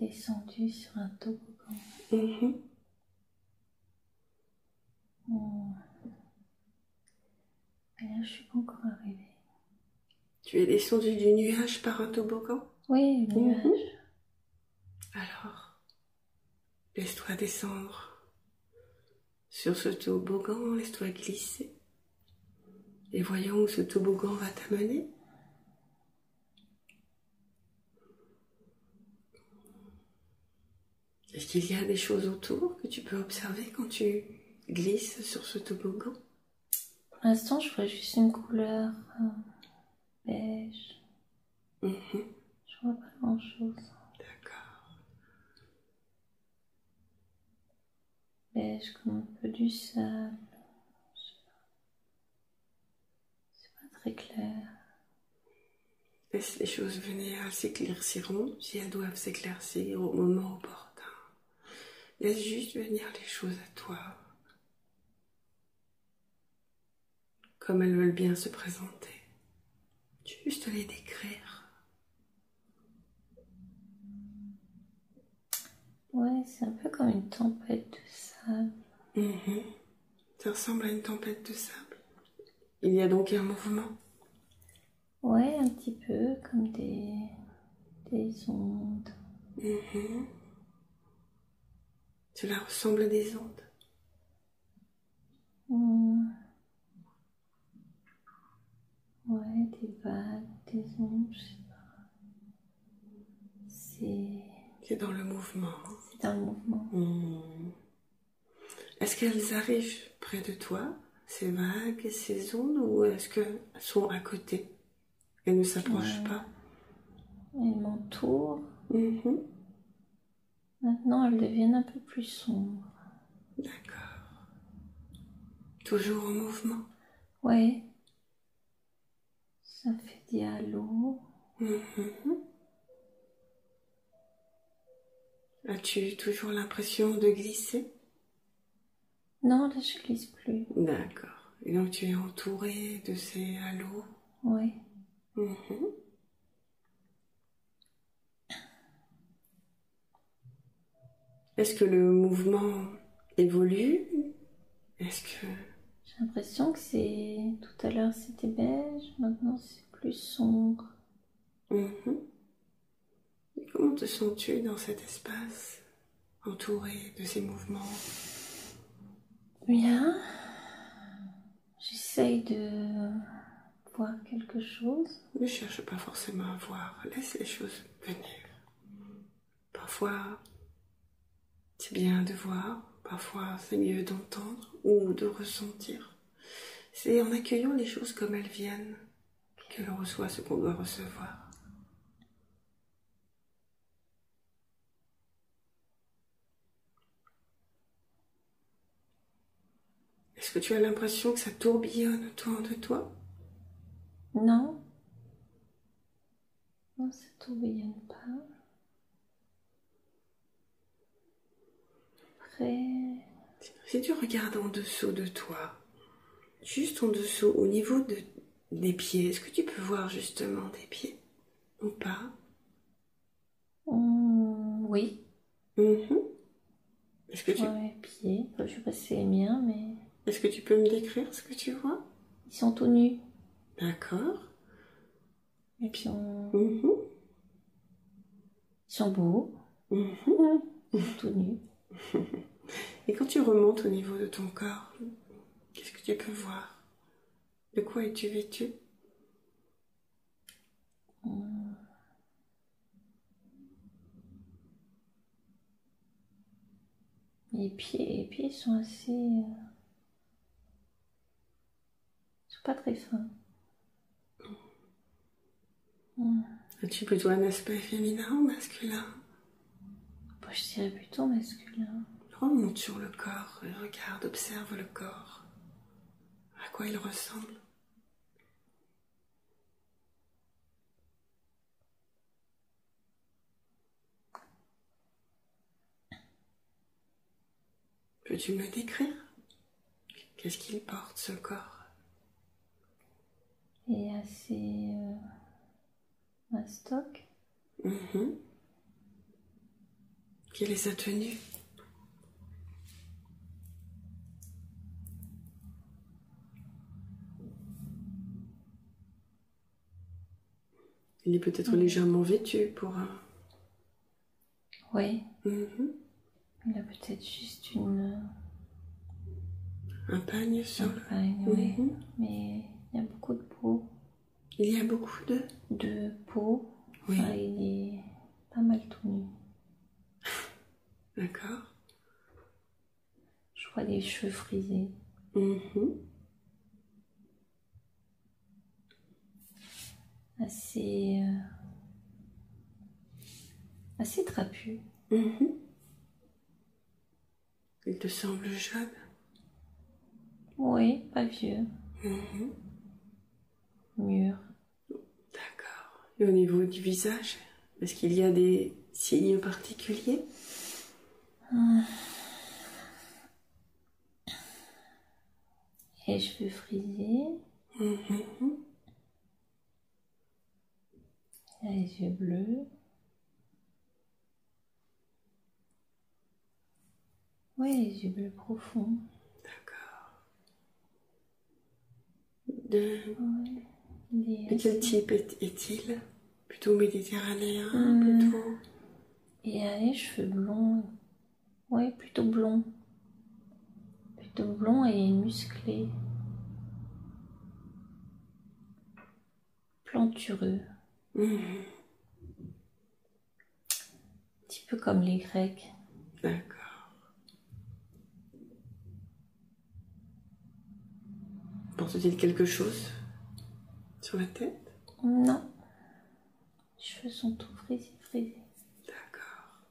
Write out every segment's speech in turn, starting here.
descendu sur un toboggan. Et là, je suis pas encore arrivée. Tu es descendu du nuage par un toboggan? Oui, le nuage. Alors, laisse-toi descendre sur ce toboggan, laisse-toi glisser. Et voyons où ce toboggan va t'amener. Est-ce qu'il y a des choses autour que tu peux observer quand tu glisses sur ce toboggan? Pour l'instant, je vois juste une couleur beige. Je vois pas grand-chose. D'accord. Beige comme un peu du sable. C'est pas très clair. Laisse les choses venir, elles s'éclairciront si elles doivent s'éclaircir au moment opportun. Laisse juste venir les choses à toi, comme elles veulent bien se présenter. Juste les décrire. Ouais, c'est un peu comme une tempête de sable. Ça ressemble à une tempête de sable. Il y a donc un mouvement. Ouais, un petit peu comme des ondes. Cela ressemble à des ondes. Ouais, des vagues, des ondes, je sais pas. C'est dans le mouvement. C'est dans le mouvement. Est-ce qu'elles arrivent près de toi, ces vagues, ces ondes, ou est-ce qu'elles sont à côté? Elles ne s'approchent pas? Elles m'entourent. Maintenant, elles deviennent un peu plus sombres. D'accord. Toujours en mouvement? Ouais. Ça fait des halos. As-tu toujours l'impression de glisser? Non, là, je glisse plus. D'accord. Et donc tu es entouré de ces halos? Ouais. Est-ce que le mouvement évolue? Est-ce que... J'ai l'impression que tout à l'heure c'était beige, maintenant c'est plus sombre. Et comment te sens-tu dans cet espace, entouré de ces mouvements? Bien. J'essaye de voir quelque chose. Ne cherche pas forcément à voir, laisse les choses venir. Parfois, c'est bien de voir, parfois c'est mieux d'entendre ou de ressentir. C'est en accueillant les choses comme elles viennent que l'on reçoit ce qu'on doit recevoir. Est-ce que tu as l'impression que ça tourbillonne autour de toi? Non. Non, ça tourbillonne pas. Après... Si tu regardes en dessous de toi, juste en dessous, au niveau des pieds, est-ce que tu peux voir justement des pieds ou pas? Oui. Est-ce que Je vois mes pieds. Enfin, je sais pas si c'est les miens, mais... Est-ce que tu peux me décrire ce que tu vois? Ils sont tout nus. D'accord. Et puis ils sont beaux. Ils sont tout nus. Et quand tu remontes au niveau de ton corps, qu'est-ce que tu peux voir? De quoi es-tu vêtu? Les pieds sont assez... Ils sont pas très fins. As-tu plutôt un aspect féminin ou masculin? Bon, je dirais plutôt masculin. Remonte sur le corps et regarde, observe le corps. À quoi il ressemble? Peux-tu me le décrire? Qu'est-ce qu'il porte, ce corps? Il est assez mastoc. Quelle est sa tenue? Il est peut-être légèrement vêtu pour un... Oui. Il a peut-être juste un pagne sur un pagne, oui. Mais il y a beaucoup de peau. Il y a beaucoup de peau. Oui. Enfin, il est pas mal tout nu. D'accord. Je vois des cheveux frisés. Assez trapu. Il te semble jeune? Oui, pas vieux. Mûr. D'accord. Et au niveau du visage, est-ce qu'il y a des signes particuliers? Les cheveux frisés. Il a les yeux bleus. Oui, les yeux bleus profonds. D'accord. De quel type est-il? Plutôt méditerranéen, plutôt... Il a les cheveux blonds. Oui, plutôt blond. Plutôt blond et musclé. Plantureux. Un petit peu comme les Grecs. D'accord. Porte-t-il quelque chose sur la tête? Non. Les cheveux sont tout frisés. D'accord.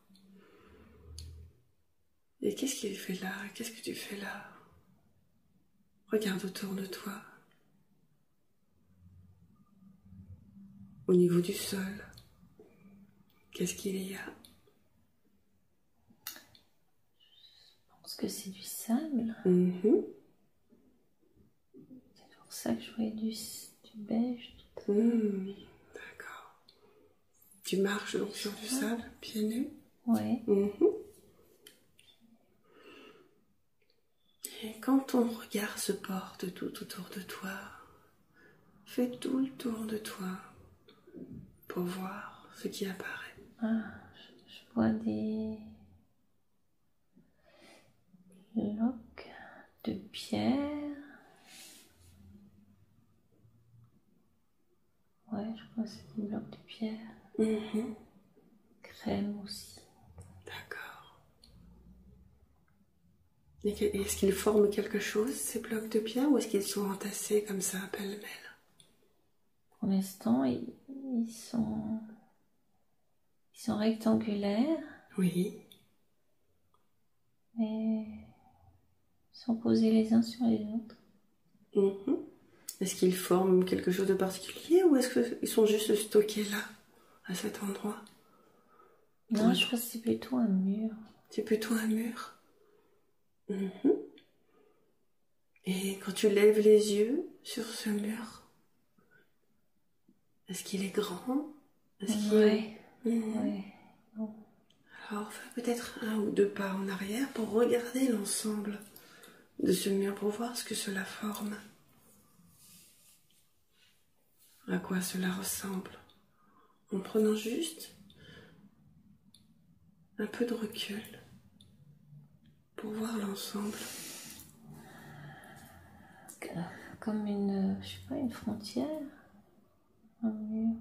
Et qu'est-ce qu'il fait là? Qu'est-ce que tu fais là? Regarde autour de toi. Au niveau du sol, qu'est-ce qu'il y a? Je pense que c'est du sable. C'est pour ça que je voyais du beige. D'accord. Tu marches donc sur du sable, pieds nus? Oui. Et quand ton regard se porte tout autour de toi, fais tout le tour de toi pour voir ce qui apparaît. Je vois des blocs de pierre. Ouais, je crois que c'est des blocs de pierre. Crème aussi. D'accord. Est-ce qu'ils forment quelque chose, ces blocs de pierre, ou est-ce qu'ils sont entassés comme ça, pêle-mêle? Pour l'instant, ils sont rectangulaires. Oui. Mais ils sont posés les uns sur les autres. Est-ce qu'ils forment quelque chose de particulier, ou est-ce qu'ils sont juste stockés là, à cet endroit? Non, je pense que c'est plutôt un mur. C'est plutôt un mur. Et quand tu lèves les yeux sur ce mur, est-ce qu'il est grand? Oui. Alors, fais peut-être 1 ou 2 pas en arrière pour regarder l'ensemble de ce mur, pour voir ce que cela forme. À quoi cela ressemble. En prenant juste un peu de recul pour voir l'ensemble. Comme je sais pas, une frontière. Un mur.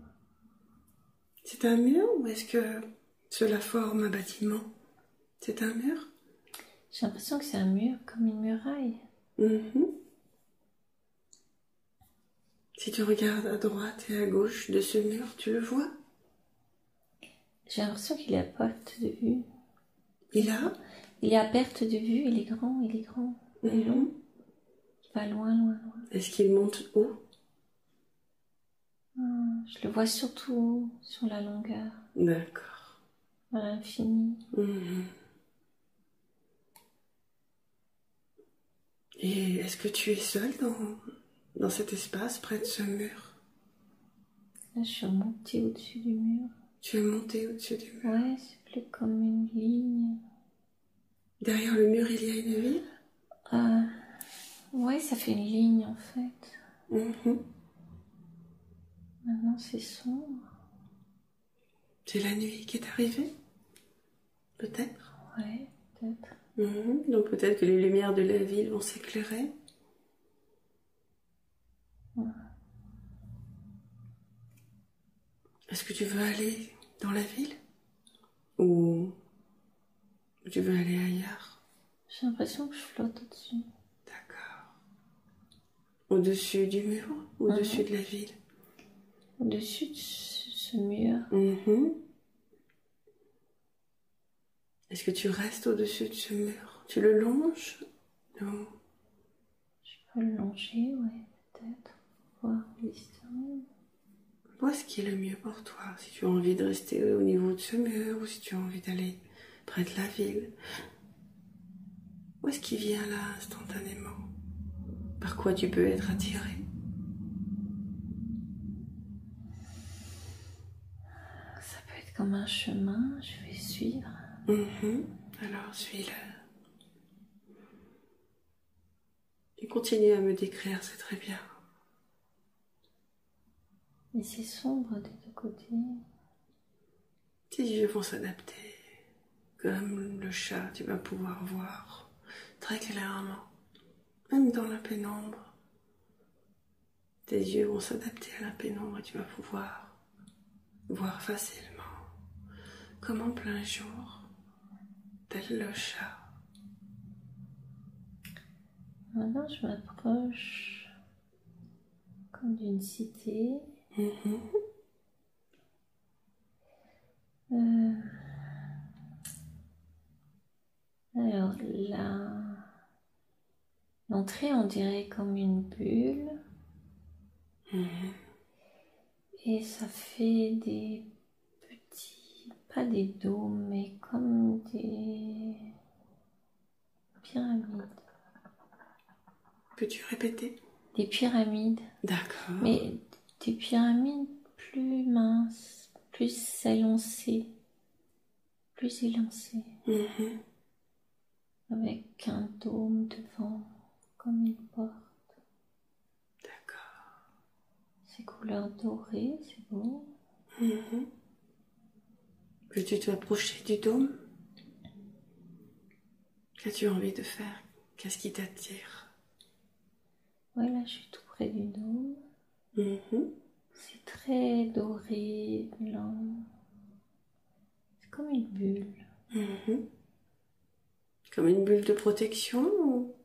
C'est un mur, ou est-ce que cela forme un bâtiment? C'est un mur? J'ai l'impression que c'est un mur, comme une muraille. Si tu regardes à droite et à gauche de ce mur, tu le vois? J'ai l'impression qu'il est à perte de vue. Il est à perte de vue, il est grand. Il est long. Il va loin. Est-ce qu'il monte haut? Je le vois surtout sur la longueur. D'accord. À l'infini. Et est-ce que tu es seule dans cet espace, près de ce mur? Là, je suis remontée au-dessus du mur. Tu es montée au-dessus du mur? Ouais, c'est plus comme une ligne. Derrière le mur, il y a une ville? Ouais, ça fait une ligne en fait. Mhm. Maintenant c'est sombre. C'est la nuit qui est arrivée? Peut-être. Ouais, peut-être. Donc peut-être que les lumières de la ville vont s'éclairer. Ouais. Est-ce que tu veux aller dans la ville? Ou tu veux aller ailleurs? J'ai l'impression que je flotte au-dessus. D'accord. Au-dessus du mur? Au-dessus de la ville? Au-dessus de ce mur. Est-ce que tu restes au-dessus de ce mur? Tu le longes? Non. Je peux le longer, ouais, peut-être. Voir la distance. Vois ce qui est le mieux pour toi. Si tu as envie de rester au niveau de ce mur ou si tu as envie d'aller près de la ville. Où est-ce qui vient là instantanément? Par quoi tu peux être attiré? Ça peut être comme un chemin, je vais suivre. Alors suis-le. Et continue à me décrire, c'est très bien. Et c'est sombre des deux côtés. Tes yeux vont s'adapter. Comme le chat, tu vas pouvoir voir très clairement. Même dans la pénombre. Tes yeux vont s'adapter à la pénombre et tu vas pouvoir voir facilement. Comme en plein jour. Tel le chat. Maintenant, je m'approche comme d'une cité. Alors là, l'entrée, on dirait comme une bulle. Et ça fait des petits, pas des dômes, mais comme des pyramides. Peux-tu répéter? Des pyramides. D'accord. Mais des pyramides plus minces, plus élancées. Plus élancées. Avec un dôme devant, comme une porte. D'accord. C'est couleur dorée, c'est beau. Veux-tu t'approcher du dôme? Qu'as-tu envie de faire? Qu'est-ce qui t'attire? Ouais, là, je suis tout près du dôme. Mhm. C'est très doré, blanc. C'est comme une bulle. Mhm. Comme une bulle de protection ou...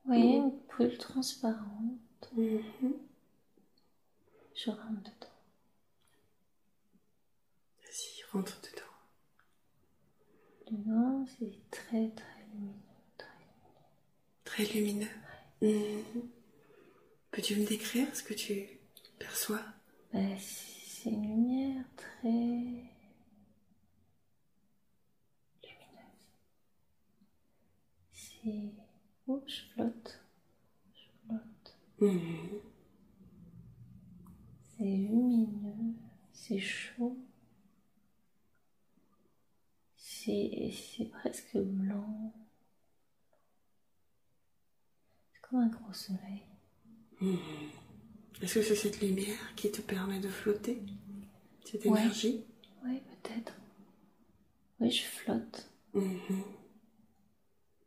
Ouais, une bulle transparente. Mhm. Je rentre dedans. Vas-y, rentre dedans. Dedans, c'est très très lumineux. Très lumineux. Mhm. Peux-tu me décrire ce que tu perçois? C'est une lumière très lumineuse. C'est... Oh, je flotte. Je flotte. Mhm. C'est lumineux. C'est chaud. C'est presque blanc. C'est comme un gros soleil. Est-ce que c'est cette lumière qui te permet de flotter? Cette énergie? Ouais, peut-être. Oui, je flotte. Mhm.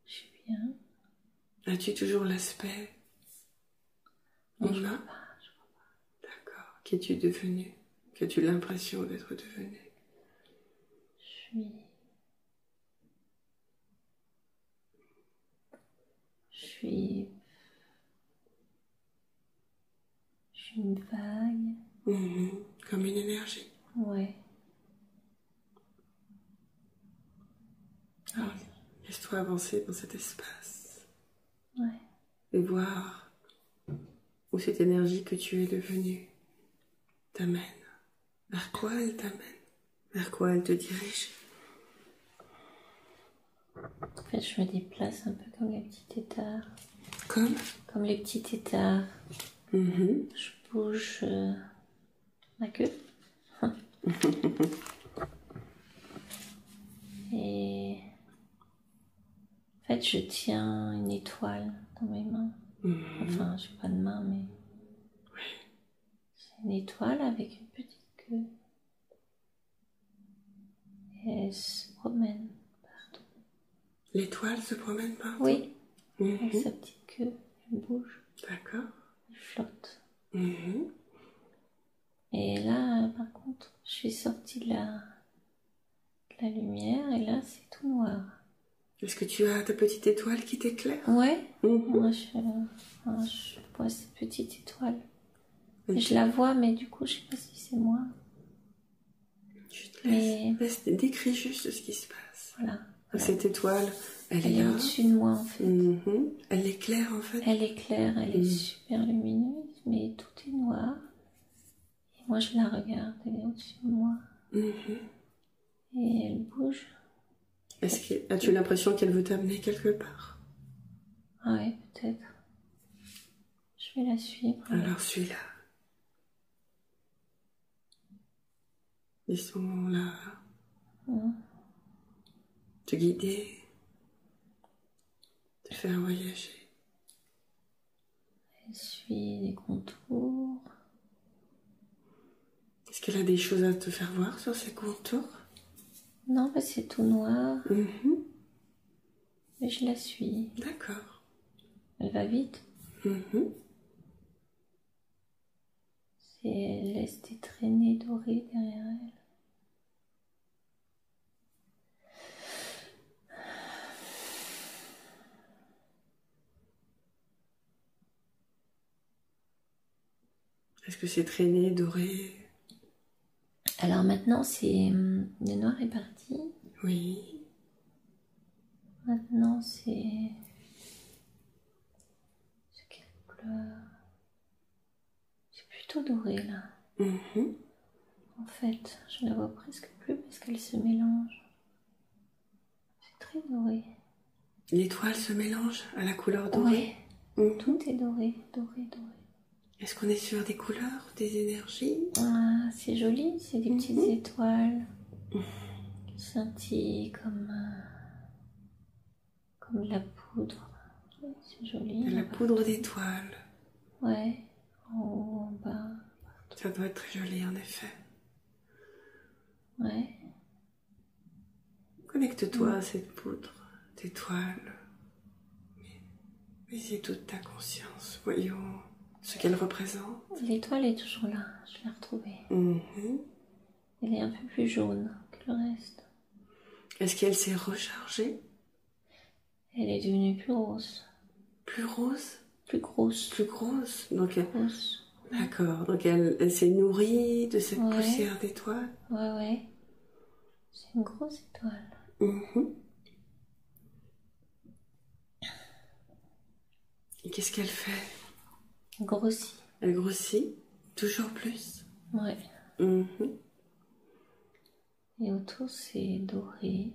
Je suis bien. As-tu toujours l'aspect Non, je humain? vois pas. D'accord. Qu'es-tu devenu? Qu'as-tu l'impression d'être devenu? Je suis une vague. Comme une énergie. Ouais. Alors, laisse-toi avancer dans cet espace. Ouais. Et voir où cette énergie que tu es devenue t'amène. Vers quoi elle t'amène? Vers quoi elle te dirige? En fait, je me déplace un peu comme les petits têtards. Comme? Comme les petits têtards. Je bouge ma queue. Et fait, je tiens une étoile dans mes mains. Enfin, je n'ai pas de main, mais c'est une étoile avec une petite queue. Et elle se promène partout. L'étoile se promène partout? Oui, avec sa petite queue, elle bouge. D'accord. Elle flotte. Et là, par contre, je suis sortie de la lumière et là, c'est tout noir. Est-ce que tu as ta petite étoile qui t'éclaire? Ouais, moi je vois cette petite étoile. Et je la vois, mais du coup, je sais pas si c'est moi. Je te laisse, décris juste ce qui se passe. Voilà. Cette étoile, elle est est là. au-dessus de moi, en fait. Elle éclaire, en fait. Elle éclaire, elle est super lumineuse, mais tout est noir. Et moi, je la regarde, elle est au-dessus de moi. Et elle bouge. As-tu l'impression qu'elle veut t'amener quelque part? Ah ouais, peut-être. Je vais la suivre. Alors suis-la. Laissons-la te guider, te faire voyager. Elle suit les contours. Est-ce qu'elle a des choses à te faire voir sur ces contours? Non, bah c'est tout noir. Mais je la suis. D'accord. Elle va vite. Elle laisse des traînées dorées derrière elle. Est-ce que ces traînées dorées... Alors maintenant, le noir est parti. Oui. Maintenant, c'est quelle couleur? C'est plutôt doré là. En fait, je la vois presque plus parce qu'elle se mélange. C'est très doré. L'étoile se mélange à la couleur dorée? Ouais. Tout est doré, doré, doré. Est-ce qu'on est sur des couleurs, des énergies? Ah, c'est joli, c'est des petites étoiles qui scintillent comme de la poudre. C'est joli. De la poudre d'étoiles. Ouais, en haut, en bas. Ça doit être très joli en effet. Ouais. Connecte-toi à cette poudre d'étoiles. Mets-y toute ta conscience. Voyons ce qu'elle représente. L'étoile est toujours là, je l'ai retrouvée. Elle est un peu plus jaune que le reste. Est-ce qu'elle s'est rechargée? Elle est devenue plus rose. Plus rose? Plus grosse. Plus grosse. Donc grosse. D'accord. Donc elle s'est nourrie de cette poussière d'étoiles? Ouais. C'est une grosse étoile. Et qu'est-ce qu'elle fait? Elle grossit. Elle grossit? Toujours plus? Ouais. Et autour, c'est doré.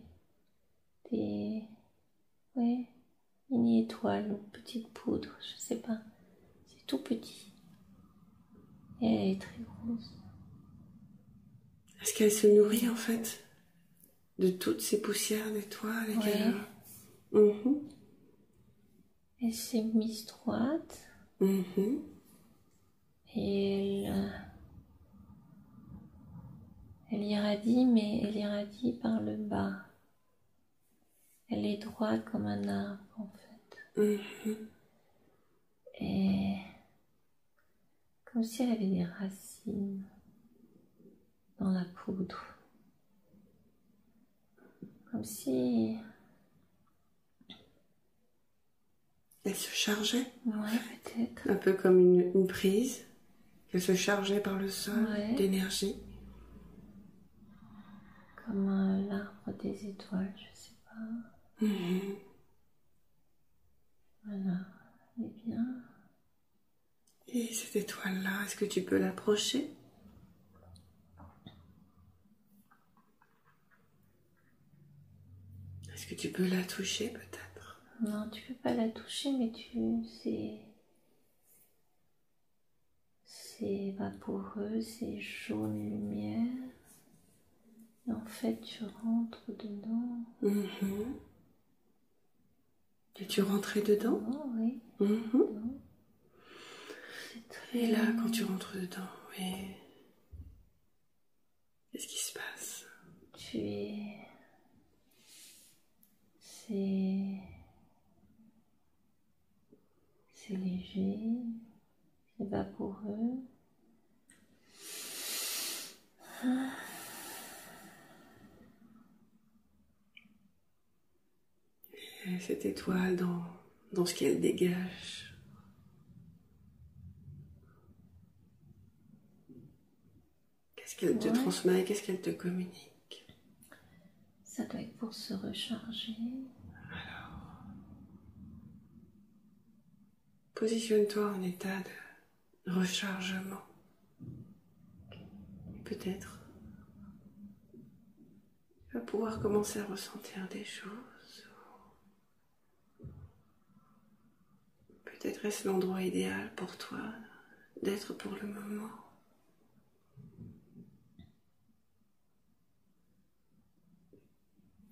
Des... mini-étoiles ou petites poudres, je sais pas. C'est tout petit. Et elle est très grosse. Est-ce qu'elle se nourrit en fait de toutes ces poussières d'étoiles? Elle s'est mise droite. Et elle irradie, mais elle irradie par le bas. Elle est droite comme un arbre en fait. Et comme si elle avait des racines dans la poudre. Comme si... Elle se chargeait? Ouais, peut-être. Un peu comme une prise, qu'elle se chargeait par le sol d'énergie. Comme l'arbre des étoiles, je sais pas. Voilà, elle est bien. Et cette étoile-là, est-ce que tu peux l'approcher? Est-ce que tu peux la toucher peut-être? Non, tu peux pas la toucher, mais c'est vaporeux, c'est jaune lumière. Et en fait, tu rentres dedans. Et tu rentrais dedans? Oh, oui. Très... Et là, quand tu rentres dedans, oui. Qu'est-ce qui se passe? Tu es... C'est léger, c'est vaporeux. Et cette étoile dans ce qu'elle dégage. Qu'est-ce qu'elle te transmet? Qu'est-ce qu'elle te communique? Ça doit être pour se recharger. Alors, positionne-toi en état de rechargement. Peut-être tu vas pouvoir commencer à ressentir des choses. Peut-être est-ce l'endroit idéal pour toi d'être pour le moment.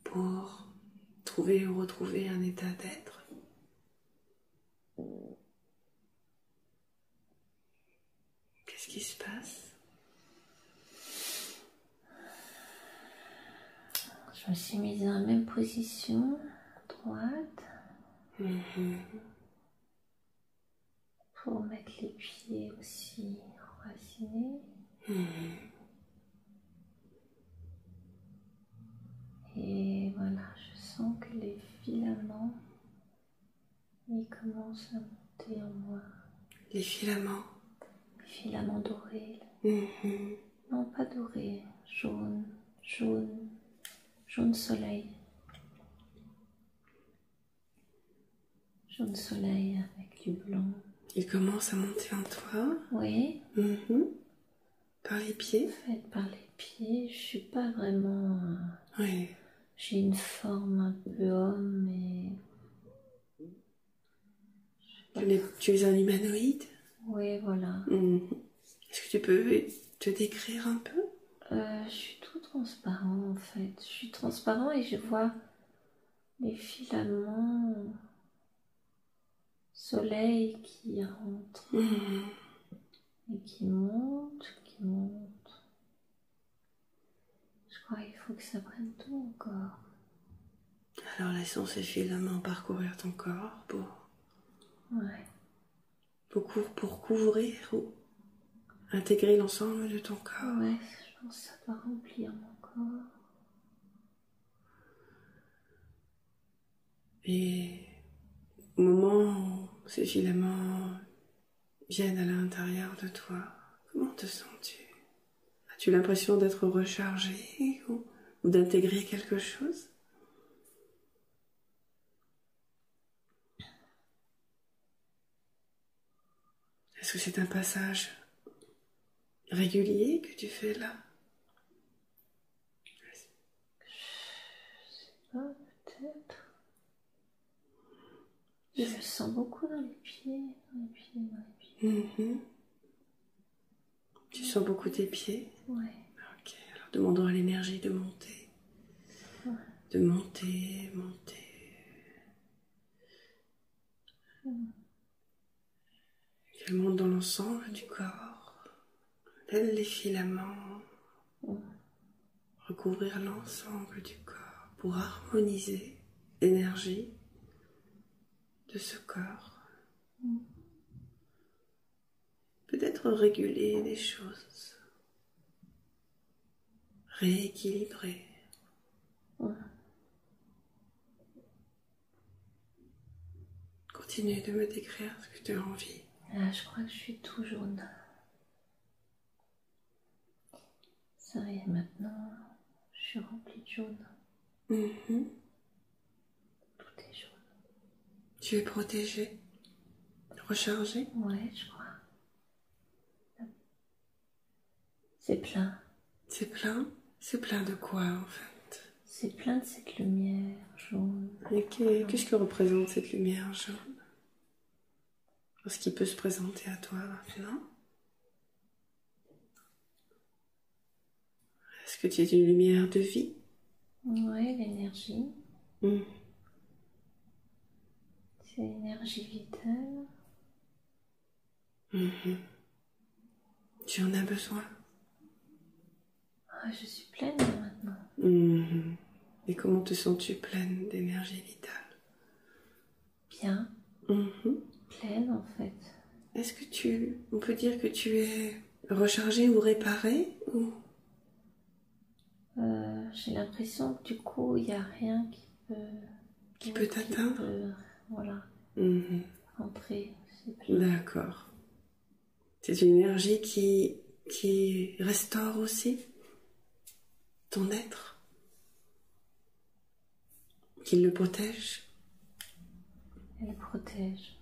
Pour trouver ou retrouver un état d'être. Qu'est-ce qui se passe? Je me suis mise dans la même position, droite, pour mettre les pieds aussi enracinés. Et voilà, je sens que les filaments, ils commencent à monter en moi. Les filaments? Les filaments dorés. Non, pas dorés, jaune, jaune, jaune soleil. Jaune soleil avec du blanc. Ils commencent à monter en toi? Oui. Par les pieds? En fait, par les pieds, je suis pas vraiment... Oui. J'ai une forme un peu homme, mais... Tu es un humanoïde? Oui, voilà. Est-ce que tu peux te décrire un peu? Je suis tout transparent, en fait. Je suis transparent et je vois les filaments soleil qui rentrent et qui montent, qui montent. Je crois qu'il faut que ça prenne tout mon corps. Alors laissons ces filaments parcourir ton corps pour couvrir ou intégrer l'ensemble de ton corps. Ouais, je pense que ça doit remplir mon corps. Et au moment où ces filaments viennent à l'intérieur de toi, comment te sens-tu? As-tu l'impression d'être rechargé ou d'intégrer quelque chose? Est-ce que c'est un passage régulier que tu fais là? Je sais pas, peut-être. Je le sens beaucoup dans les pieds, Tu sens beaucoup tes pieds? Ouais. Ok, alors demandons à l'énergie de monter. De monter, monter. Elle monte dans l'ensemble du corps. Tels les filaments. Recouvrir l'ensemble du corps pour harmoniser l'énergie de ce corps. Peut-être réguler les choses. Rééquilibrer. Continue de me décrire ce que tu as envie. Là, je crois que je suis tout jaune. Ça y est, maintenant, je suis remplie de jaune. Tout est jaune. Tu es protégée, rechargée? Ouais, je crois. C'est plein. C'est plein? C'est plein de quoi, en fait? C'est plein de cette lumière jaune. Et qu'est-ce que représente cette lumière jaune? Ce qui peut se présenter à toi maintenant? Est-ce que tu es une lumière de vie? Ouais, l'énergie. C'est l'énergie vitale. Tu en as besoin. Ah, je suis pleine là, maintenant. Et comment te sens-tu pleine d'énergie vitale? Bien. Pleine en fait. Est-ce que on peut dire que tu es rechargée ou réparée ou... J'ai l'impression que du coup, il n'y a rien qui peut t'atteindre. Voilà. Rentrer. D'accord. C'est une énergie qui restaure aussi ton être, qui le protège. Elle le protège.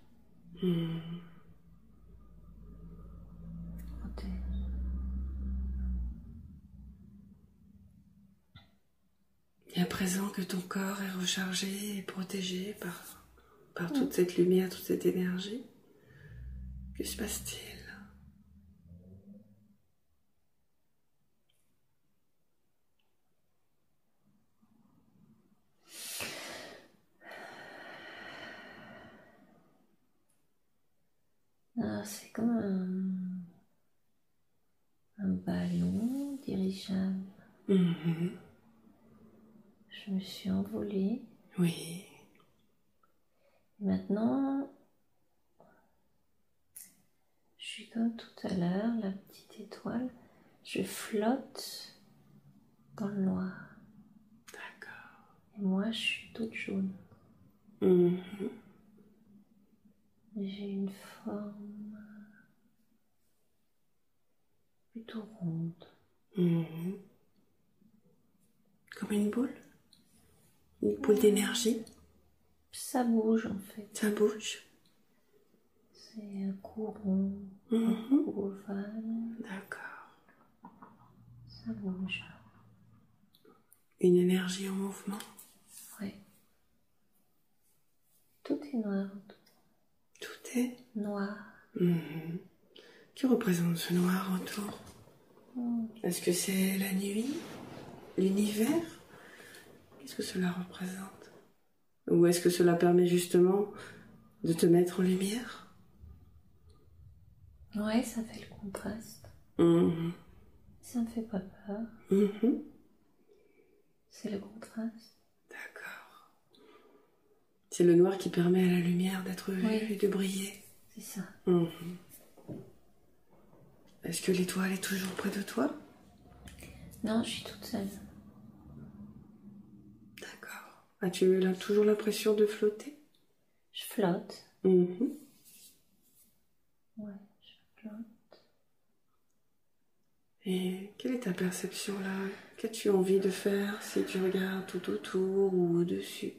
Et à présent que ton corps est rechargé et protégé par toute cette lumière, toute cette énergie, que se passe-t-il? C'est comme un ballon dirigeable. Je me suis envolée. Oui. Maintenant, je suis comme tout à l'heure, la petite étoile. Je flotte dans le noir. D'accord. Et moi, je suis toute jaune. J'ai une forme plutôt ronde. Comme une boule? Une boule d'énergie? Ça bouge en fait. Ça bouge? C'est un coup rond, un coup ovale. D'accord. Ça bouge. Une énergie en mouvement? Oui. Tout est noir. Tout est noir. Que représente ce noir autour? Est-ce que c'est la nuit? L'univers? Qu'est-ce que cela représente? Ou est-ce que cela permet justement de te mettre en lumière? Ouais, ça fait le contraste. Ça me fait pas peur. C'est le contraste. D'accord. C'est le noir qui permet à la lumière d'être vue et de briller. C'est ça. Est-ce que l'étoile est toujours près de toi? Non, je suis toute seule. D'accord. As-tu toujours l'impression de flotter? Je flotte. Ouais, je flotte. Et quelle est ta perception là? Qu'as-tu envie de faire si tu regardes tout autour ou au-dessus?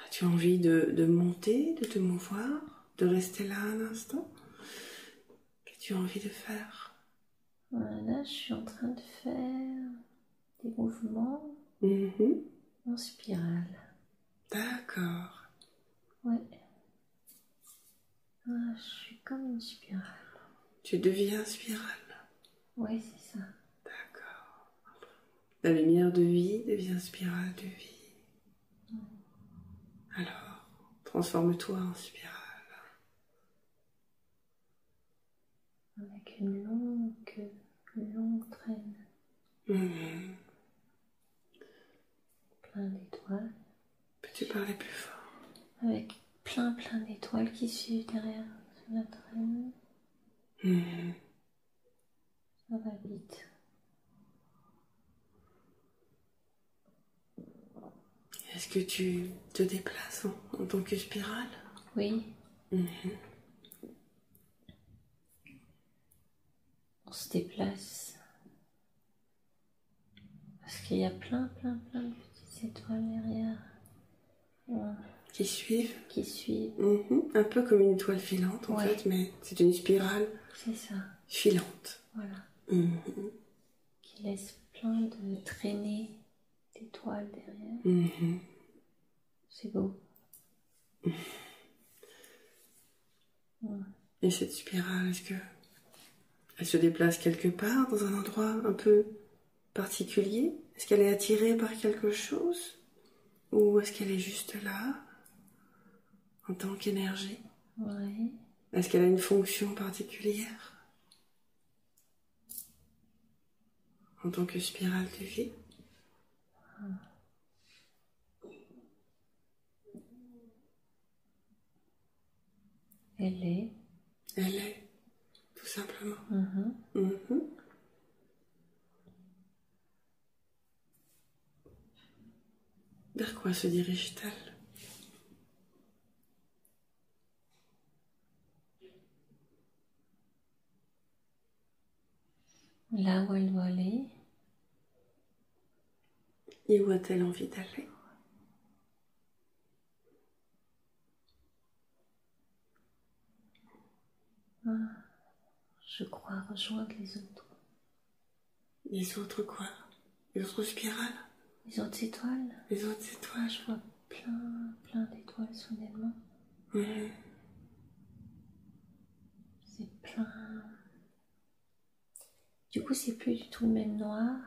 As-tu envie de monter, de te mouvoir, de rester là un instant? Qu'as-tu envie de faire? Là, je suis en train de faire des mouvements en spirale. D'accord. Ouais. Je suis comme une spirale. Tu deviens spirale. Oui, c'est ça. D'accord. La lumière de vie devient spirale de vie. Alors, transforme-toi en spirale. Avec une longue queue, une longue traîne. Plein d'étoiles. Peux-tu parler plus fort? Avec plein d'étoiles qui suivent derrière la traîne. Ça va vite. Est-ce que tu te déplaces en tant que spirale? Oui. On se déplace. Parce qu'il y a plein de petites étoiles derrière. Qui suivent? Qui suivent. Un peu comme une étoile filante en fait, mais c'est une spirale. C'est ça. Filante. Voilà. Qui laisse plein de traînées d'étoiles derrière. C'est beau. Et cette spirale, est-ce que elle se déplace quelque part, dans un endroit un peu particulier? Est-ce qu'elle est attirée par quelque chose? Ou est-ce qu'elle est juste là, en tant qu'énergie? Oui. Est-ce qu'elle a une fonction particulière en tant que spirale de vie? Elle est. Elle est, tout simplement. Vers quoi se dirige-t-elle? Là où elle doit aller. Et où a-t-elle envie d'aller? Je crois rejoindre les autres. Les autres quoi? Les autres spirales? Les autres étoiles. Les autres étoiles? Je vois plein d'étoiles soudainement. C'est plein. Du coup, c'est plus du tout le même noir.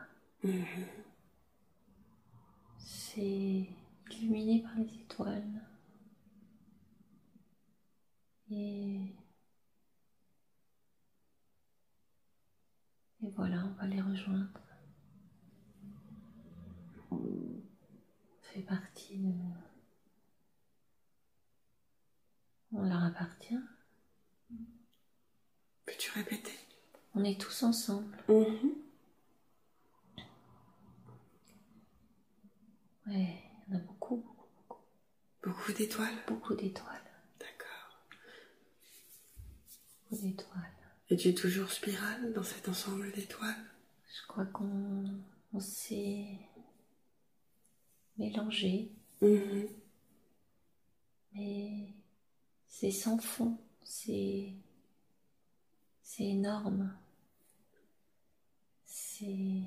C'est illuminé par les étoiles. Et voilà, on va les rejoindre. Ça fait partie de... On leur appartient. Peux-tu répéter? On est tous ensemble. Ouais, il y en a beaucoup. Beaucoup d'étoiles? Beaucoup d'étoiles. D'accord. Beaucoup d'étoiles. Es-tu toujours spirale dans cet ensemble d'étoiles? Je crois qu'on s'est mélangé. Mais c'est sans fond. C'est énorme. C'est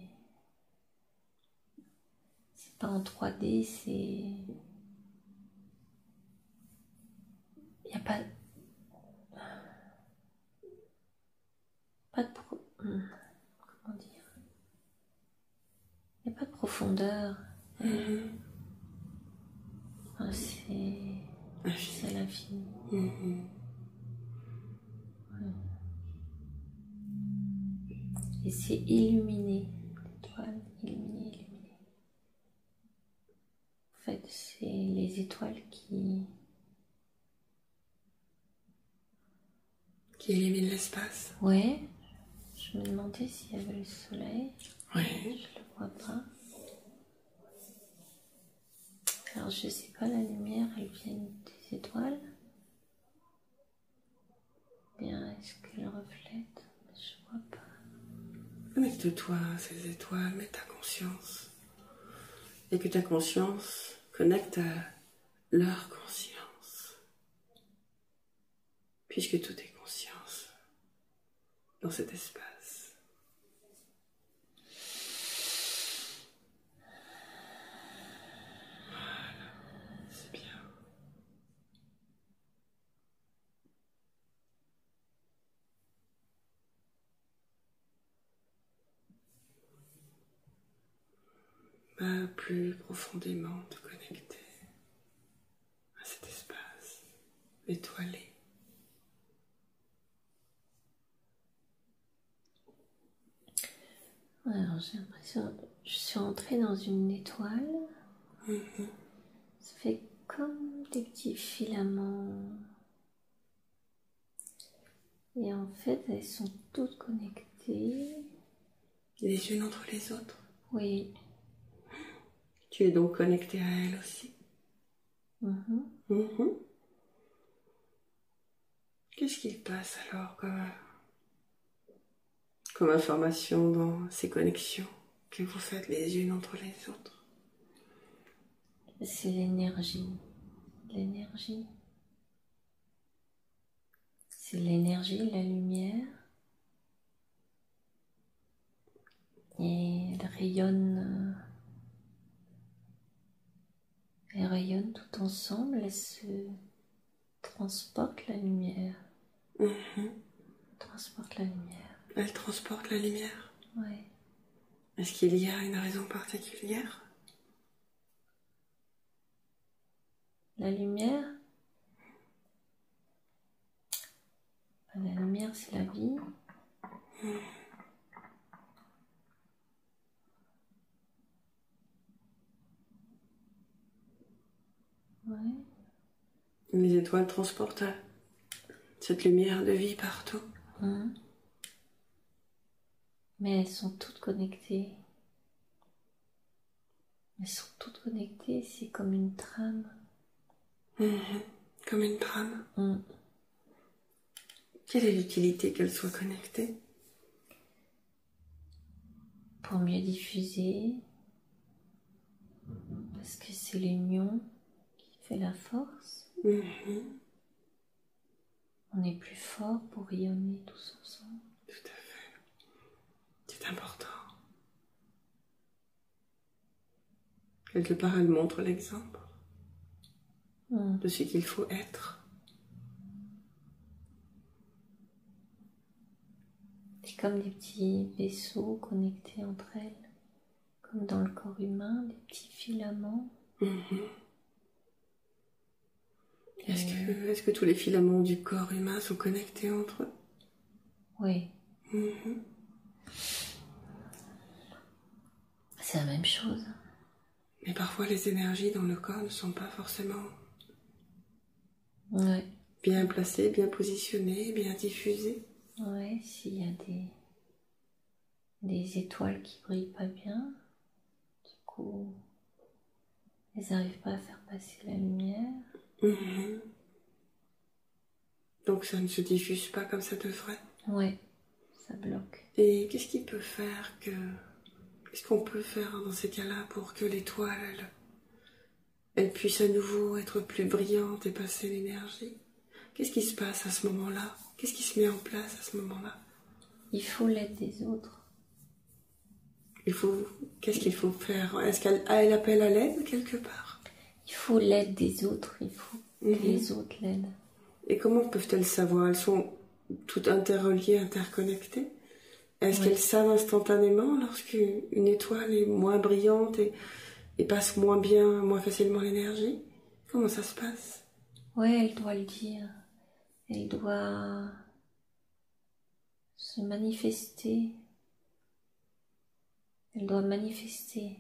pas en 3D, c'est... Il n'y a pas de comment dire? Il n'y a pas de profondeur. Enfin, c'est à l'infini. Et c'est illuminé. L'étoile illuminée. En fait, c'est les étoiles qui illuminent l'espace. Ouais. Je me demandais s'il y avait le soleil. Oui. Je le vois pas. Alors je sais pas, la lumière, elle vient des étoiles. Bien, est-ce qu'elle reflète? Je vois pas. Connecte-toi à ces étoiles, mets ta conscience. Et que ta conscience connecte à leur conscience. Puisque tout est conscience dans cet espace. Voilà, c'est bien. Va plus profondément te connecter à cet espace étoilé. Alors j'ai l'impression, je suis entrée dans une étoile. Ça fait comme des petits filaments. Et en fait, elles sont toutes connectées. Les unes entre les autres. Oui. Tu es donc connecté à elles aussi. Qu'est-ce qu'il passe alors comme information dans ces connexions que vous faites les unes entre les autres? C'est l'énergie. L'énergie. C'est l'énergie, la lumière. Et elle rayonne. Elles rayonnent tout ensemble, elles se transportent la lumière. Transportent la lumière. Elle transporte la lumière? Oui. Est-ce qu'il y a une raison particulière? La lumière, lumière, c'est la vie. Ouais. Les étoiles transportent cette lumière de vie partout. Mais elles sont toutes connectées. Elles sont toutes connectées, c'est comme une trame. Comme une trame. Quelle est l'utilité qu'elles soient connectées? Pour mieux diffuser, parce que c'est l'union qui fait la force. On est plus fort pour rayonner tous ensemble. Tout à fait. C'est important. Quelque part, elle montre l'exemple de ce qu'il faut être. C'est comme des petits vaisseaux connectés entre elles, comme dans le corps humain, des petits filaments. Est-ce que tous les filaments du corps humain sont connectés entre eux? Oui. C'est la même chose. Mais parfois, les énergies dans le corps ne sont pas forcément bien placées, bien positionnées, bien diffusées. Oui, s'il y a des étoiles qui brillent pas bien, du coup, elles n'arrivent pas à faire passer la lumière. Donc ça ne se diffuse pas comme ça devrait. Oui, ça bloque. Et qu'est-ce qu'on peut faire dans ces cas-là pour que l'étoile, elle puisse à nouveau être plus brillante et passer l'énergie? Qu'est-ce qui se passe à ce moment-là? Qu'est-ce qui se met en place à ce moment-là? Il faut l'aide des autres. Qu'est-ce qu'il faut faire? Est-ce qu'elle appelle à l'aide quelque part? Il faut l'aide des autres, il faut que les autres l'aident. Et comment peuvent-elles savoir? Elles sont toutes interreliées, interconnectées. Est-ce qu'elles savent instantanément lorsqu'une étoile est moins brillante et passe moins bien, moins facilement l'énergie? Comment ça se passe? Oui, elle doit le dire. Elle doit se manifester. Elle doit manifester.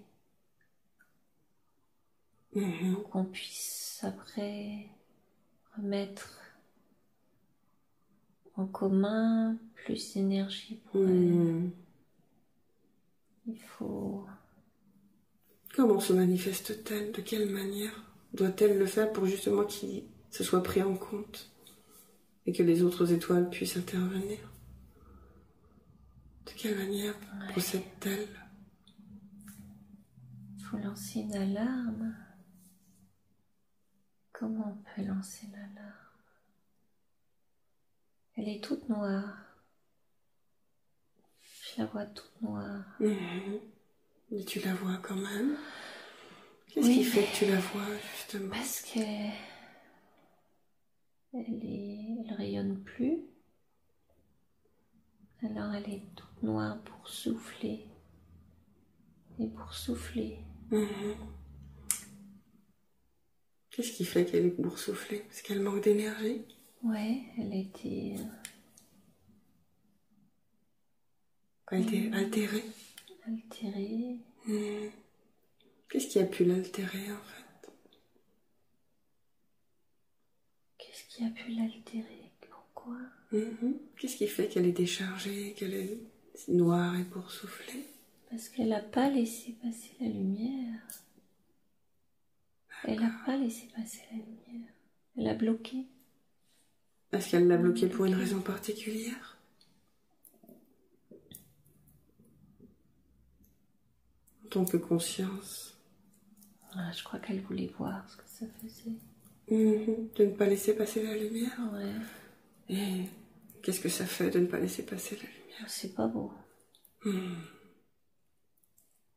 Pour qu'on puisse après remettre en commun plus d'énergie pour elle. Il faut... Comment se manifeste-t-elle? De quelle manière doit-elle le faire pour justement qu'il se soit pris en compte et que les autres étoiles puissent intervenir? De quelle manière procède-t-elle? Il faut lancer une alarme. Comment on peut lancer l'alarme? Elle est toute noire. Je la vois toute noire. Mais tu la vois quand même? Qu'est-ce qui fait que tu la vois justement? Parce qu'elle elle rayonne plus. Alors elle est toute noire pour souffler. Et pour souffler. Qu'est-ce qui fait qu'elle est boursouflée? Parce qu'elle manque d'énergie? Ouais, elle a été... Elle était altérée? altérée. Qu'est-ce qui a pu l'altérer en fait? Qu'est-ce qui a pu l'altérer? Pourquoi? Qu'est-ce qui fait qu'elle est déchargée, qu'elle est noire et boursouflée? Parce qu'elle n'a pas laissé passer la lumière. Elle n'a pas laissé passer la lumière. Elle a bloqué. Est-ce qu'elle l'a bloquée pour une raison particulière? En tant que conscience. Je crois qu'elle voulait voir ce que ça faisait. De ne pas laisser passer la lumière? Ouais. Et qu'est-ce que ça fait de ne pas laisser passer la lumière? C'est pas beau.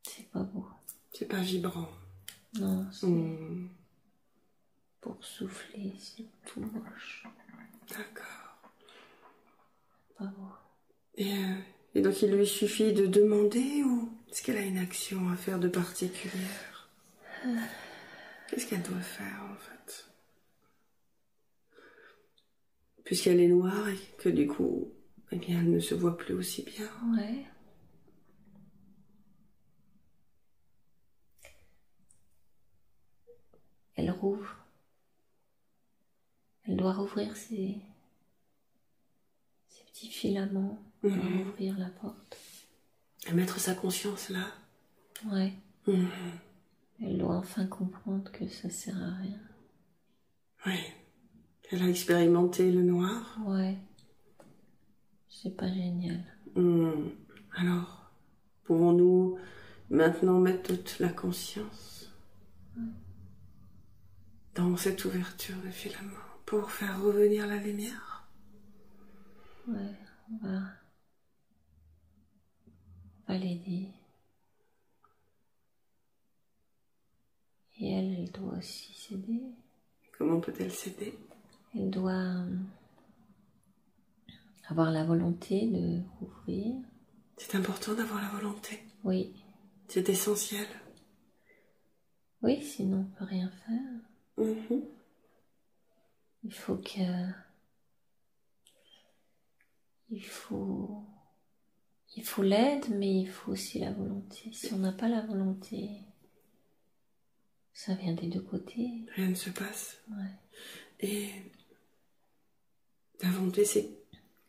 C'est pas beau. C'est pas vibrant. Non, c'est... Pour souffler, c'est tout moche. D'accord. Pas beau. Et donc il lui suffit de demander ou est-ce qu'elle a une action à faire de particulière? Qu'est-ce qu'elle doit faire en fait? Puisqu'elle est noire et que du coup eh bien, elle ne se voit plus aussi bien. Ouais. Elle rouvre. Elle doit rouvrir ses petits filaments pour ouvrir la porte. Et mettre sa conscience là. Ouais. Elle doit enfin comprendre que ça sert à rien. Oui. Elle a expérimenté le noir. Ouais. C'est pas génial. Alors, pouvons-nous maintenant mettre toute la conscience dans cette ouverture de filament pour faire revenir la lumière? Ouais, on va l'aider. Et elle doit aussi s'aider. Comment peut-elle s'aider? Elle doit avoir la volonté de rouvrir. C'est important d'avoir la volonté. Oui. C'est essentiel. Oui, sinon on peut rien faire. Il faut que... Il faut l'aide, mais il faut aussi la volonté. Si on n'a pas la volonté, ça vient des deux côtés. Rien ne se passe. Ouais. Et la volonté, c'est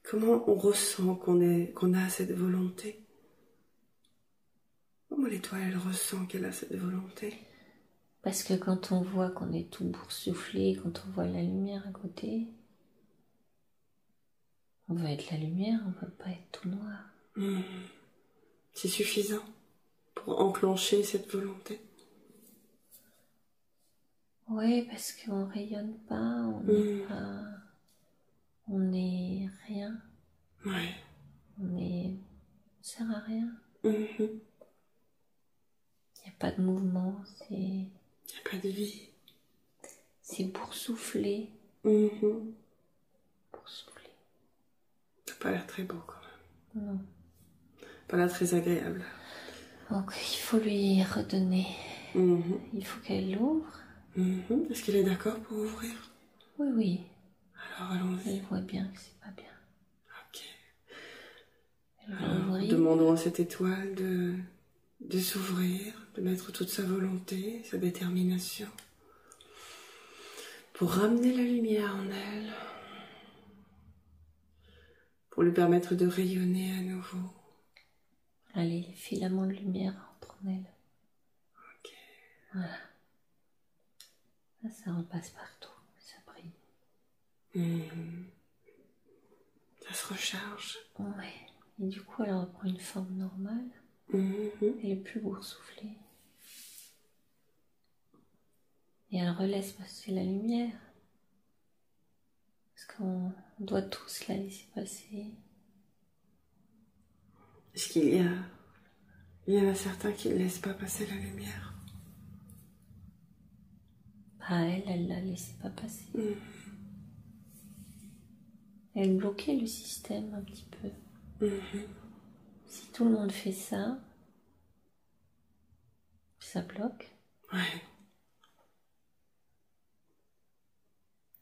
comment on ressent qu'on a cette volonté. Comment l'étoile, elle ressent qu'elle a cette volonté? Parce que quand on voit qu'on est tout boursouflé, quand on voit la lumière à côté, on veut être la lumière, on ne veut pas être tout noir. C'est suffisant pour enclencher cette volonté? Oui, parce qu'on ne rayonne pas, on n'est pas... On n'est rien. Ouais. On ne sert à rien. Il n'y a pas de mouvement, Il n'y a pas de vie. C'est boursouflé. Boursouflé. Ça n'a pas l'air très beau quand même. Non. Pas l'air très agréable. Donc il faut lui redonner. Il faut qu'elle l'ouvre. Est-ce qu'elle est d'accord pour ouvrir? Oui, oui. Alors allons-y. Elle voit bien que c'est pas bien. Ok. Elle va ouvrir. Demandons à cette étoile de s'ouvrir, de mettre toute sa volonté, sa détermination pour ramener la lumière en elle, pour lui permettre de rayonner à nouveau. Allez, les filaments de lumière entrent en elle. Ok. Voilà. Ça repasse partout, ça brille. Ça se recharge. Ouais. Et du coup, elle reprend une forme normale. Elle est plus boursouflée. Et elle relaisse passer la lumière. Parce qu'on doit tous la laisser passer. Est-ce qu'il y en a certains qui ne laissent pas passer la lumière? Bah elle la laissait pas passer. Elle bloquait le système un petit peu. Si tout le monde fait ça, ça bloque. Ouais.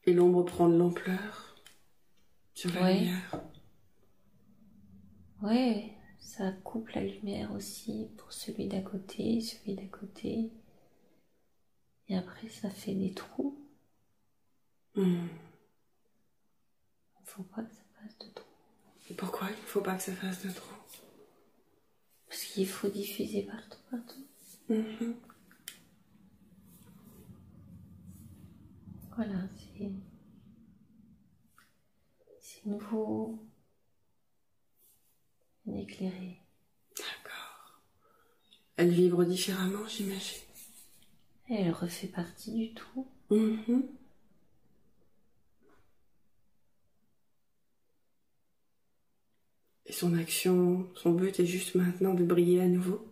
Et l'ombre prend de l'ampleur sur la lumière. Ouais, ça coupe la lumière aussi pour celui d'à côté, celui d'à côté. Et après, ça fait des trous. Il ne faut pas que ça fasse de trous. Et pourquoi il ne faut pas que ça fasse de trous? Parce qu'il faut diffuser partout, partout. Voilà, c'est nouveau, éclairé. D'accord. Elle vibre différemment, j'imagine. Elle refait partie du tout. Et son action, son but est juste maintenant de briller à nouveau.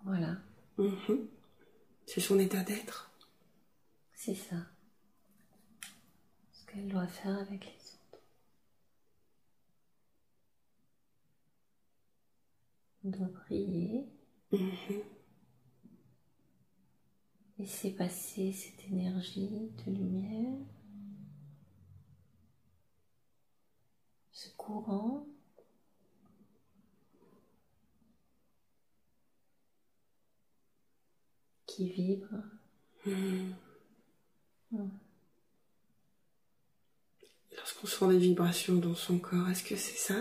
Voilà. C'est son état d'être. C'est ça. Ce qu'elle doit faire avec les autres. Elle doit briller. Laisser passer cette énergie de lumière ce courant qui vibre. Lorsqu'on sent des vibrations dans son corps, est-ce que c'est ça?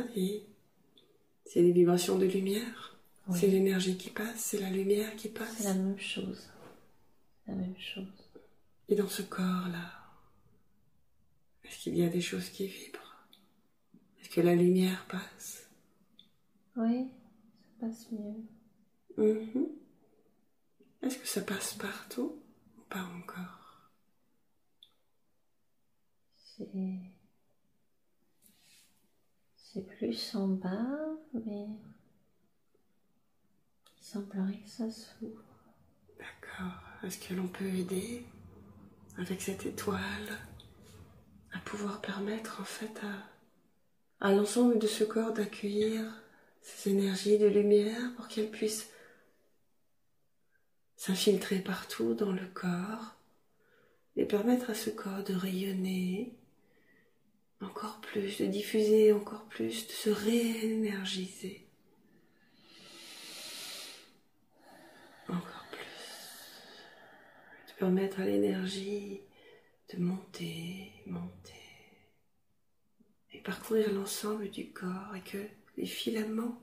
C'est des vibrations de lumière? Oui. C'est l'énergie qui passe, c'est la lumière qui passe? C'est la même chose. La même chose. Et dans ce corps-là, est-ce qu'il y a des choses qui vibrent? Est-ce que la lumière passe? Oui, ça passe mieux. Est-ce que ça passe partout ou pas encore? C'est plus en bas, mais il semblerait que ça s'ouvre. D'accord. Est-ce que l'on peut aider avec cette étoile à pouvoir permettre en fait à l'ensemble de ce corps d'accueillir ces énergies de lumière pour qu'elles puissent s'infiltrer partout dans le corps et permettre à ce corps de rayonner encore plus, de diffuser encore plus, de se réénergiser encore plus, de permettre à l'énergie de monter, et parcourir l'ensemble du corps et que les filaments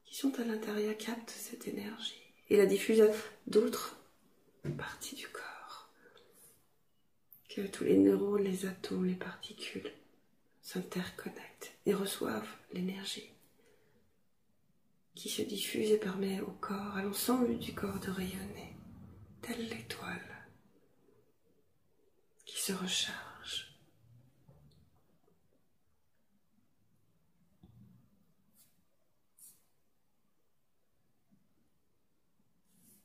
qui sont à l'intérieur captent cette énergie et la diffusent à d'autres parties du corps. Que tous les neurones, les atomes, les particules s'interconnectent et reçoivent l'énergie qui se diffuse et permet au corps, à l'ensemble du corps de rayonner, telle l'étoile qui se recharge.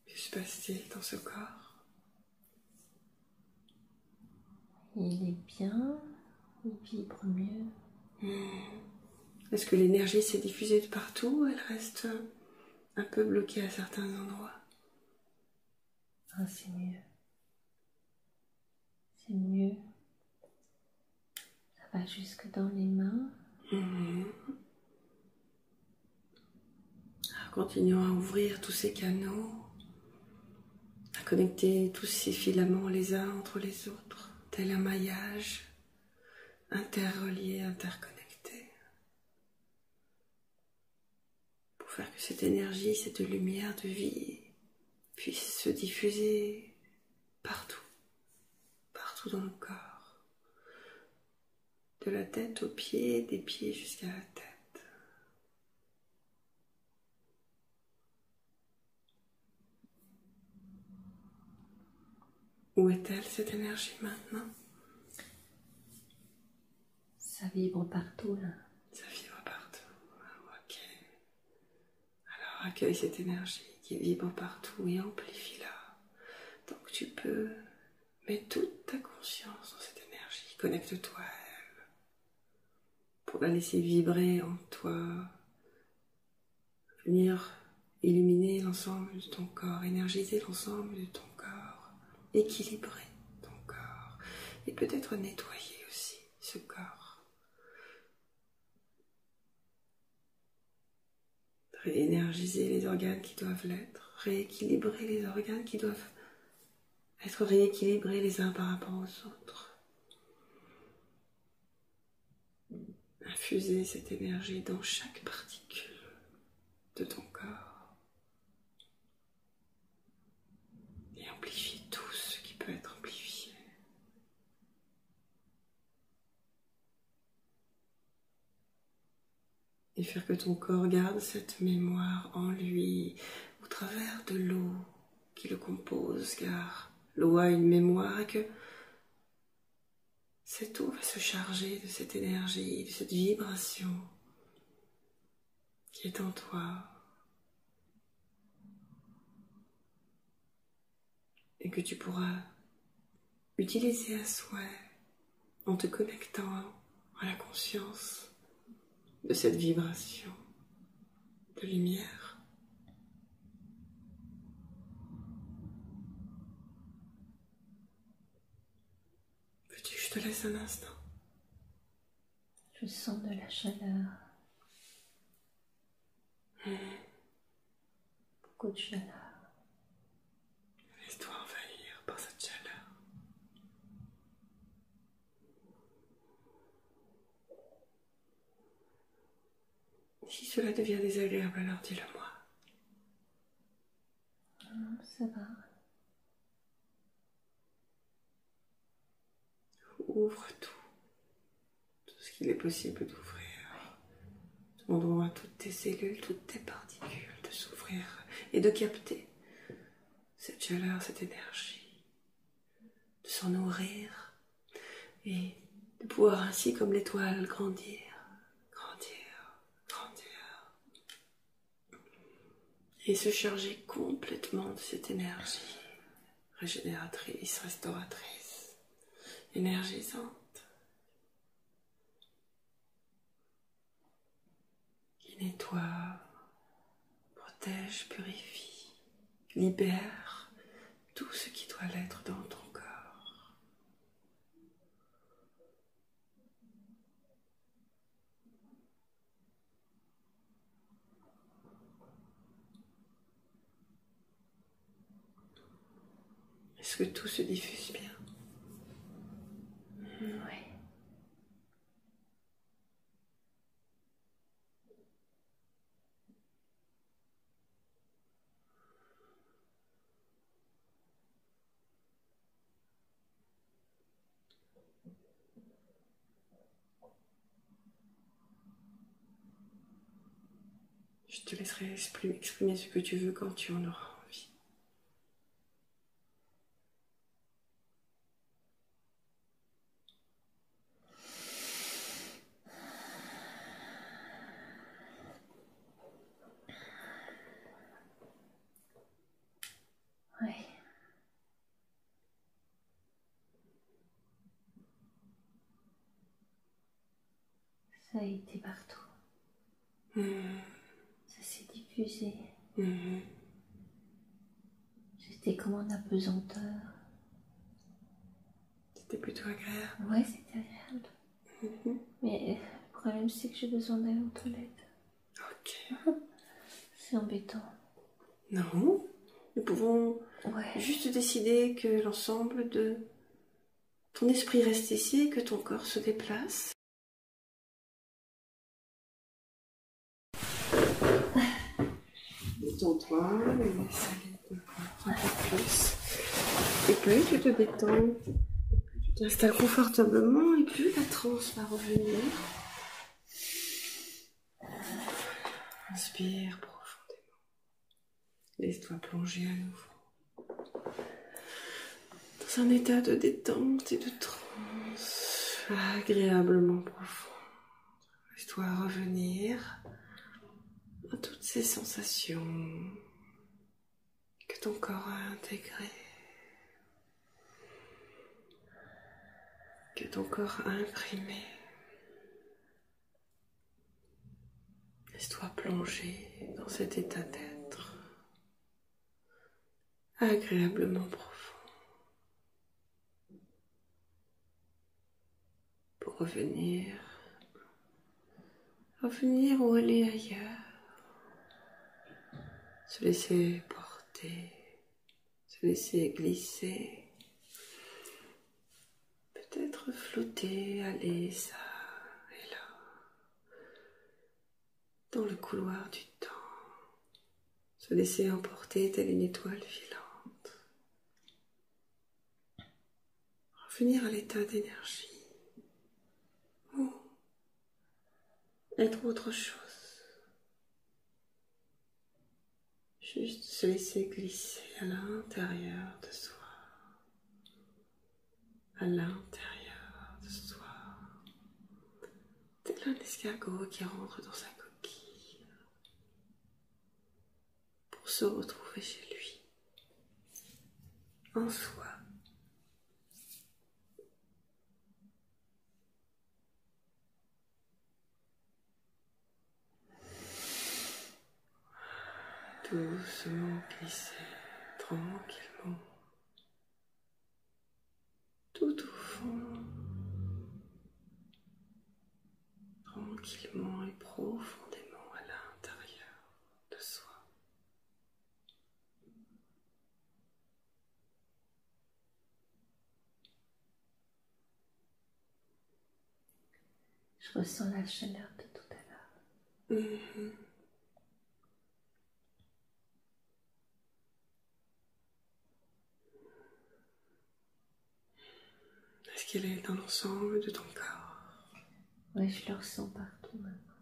Que se passe-t-il dans ce corps? Il est bien, il vibre mieux. Est-ce que l'énergie s'est diffusée de partout ou elle reste un peu bloquée à certains endroits? Ah, c'est mieux. C'est mieux. Ça va jusque dans les mains. Continuons à ouvrir tous ces canaux, à connecter tous ces filaments les uns entre les autres, tel un maillage interrelié, interconnecté, pour faire que cette énergie, cette lumière de vie puisse se diffuser partout, partout dans le corps, de la tête aux pieds, des pieds jusqu'à la tête. Où est-elle cette énergie maintenant? Ça vibre partout là. Ça vibre partout. Ok. Alors accueille cette énergie qui vibre partout et amplifie-la. Donc tu peux mettre toute ta conscience dans cette énergie. Connecte-toi à elle pour la laisser vibrer en toi. Venir illuminer l'ensemble de ton corps, énergiser l'ensemble de ton corps, équilibrer ton corps et peut-être nettoyer aussi ce corps. Réénergiser les organes qui doivent l'être, rééquilibrer les organes qui doivent être rééquilibrés les uns par rapport aux autres. Infuser cette énergie dans chaque particule de ton corps et amplifier tout ce qui peut être amplifié. Et faire que ton corps garde cette mémoire en lui au travers de l'eau qui le compose, car l'eau a une mémoire et que cette eau va se charger de cette énergie, de cette vibration qui est en toi et que tu pourras utiliser à souhait en te connectant à la conscience de cette vibration de lumière. Veux-tu que je te laisse un instant? Je sens de la chaleur. Beaucoup de chaleur. Laisse-toi envahir par cette chaleur. Si cela devient désagréable, alors dis-le-moi. Non, ça va. Ouvre tout ce qu'il est possible d'ouvrir. Demandons à toutes tes cellules, toutes tes particules de s'ouvrir et de capter cette chaleur, cette énergie, de s'en nourrir et de pouvoir ainsi, comme l'étoile, grandir, grandir, grandir et se charger complètement de cette énergie régénératrice, restauratrice, énergisante. Qui nettoie, protège, purifie, libère tout ce qui doit l'être dans ton corps. Est-ce que tout se diffuse bien? Oui. Je te laisserai exprimer ce que tu veux quand tu en auras envie. Oui. Ça a été partout. Ça s'est diffusé. J'étais comme en apesanteur. C'était plutôt agréable. Ouais, c'était agréable. Mais le problème, c'est que j'ai besoin d'aller aux toilettes. Ok. C'est embêtant. Non, nous pouvons juste décider que l'ensemble de ton esprit reste ici et que ton corps se déplace. Détends-toi, laisse aller ton corps un peu plus. Et plus tu te détends, plus tu t'installes confortablement et plus la transe va revenir. Inspire profondément. Laisse-toi plonger à nouveau dans un état de détente et de transe agréablement profond. Laisse-toi revenir à toutes ces sensations que ton corps a intégrées, que ton corps a imprimées. Laisse-toi plonger dans cet état d'être agréablement profond pour revenir ou aller ailleurs, se laisser porter, se laisser glisser, peut-être flotter, aller ça et là, dans le couloir du temps, se laisser emporter telle une étoile filante, revenir à l'état d'énergie, ou être autre chose. Juste se laisser glisser à l'intérieur de soi, à l'intérieur de soi, tel un escargot qui rentre dans sa coquille pour se retrouver chez lui, en soi. Doucement glisser, tranquillement, tout au fond tranquillement et profondément à l'intérieur de soi. Je ressens la chaleur de tout à l'heure. Est-ce qu'elle est dans l'ensemble de ton corps? Oui, je le ressens partout maintenant.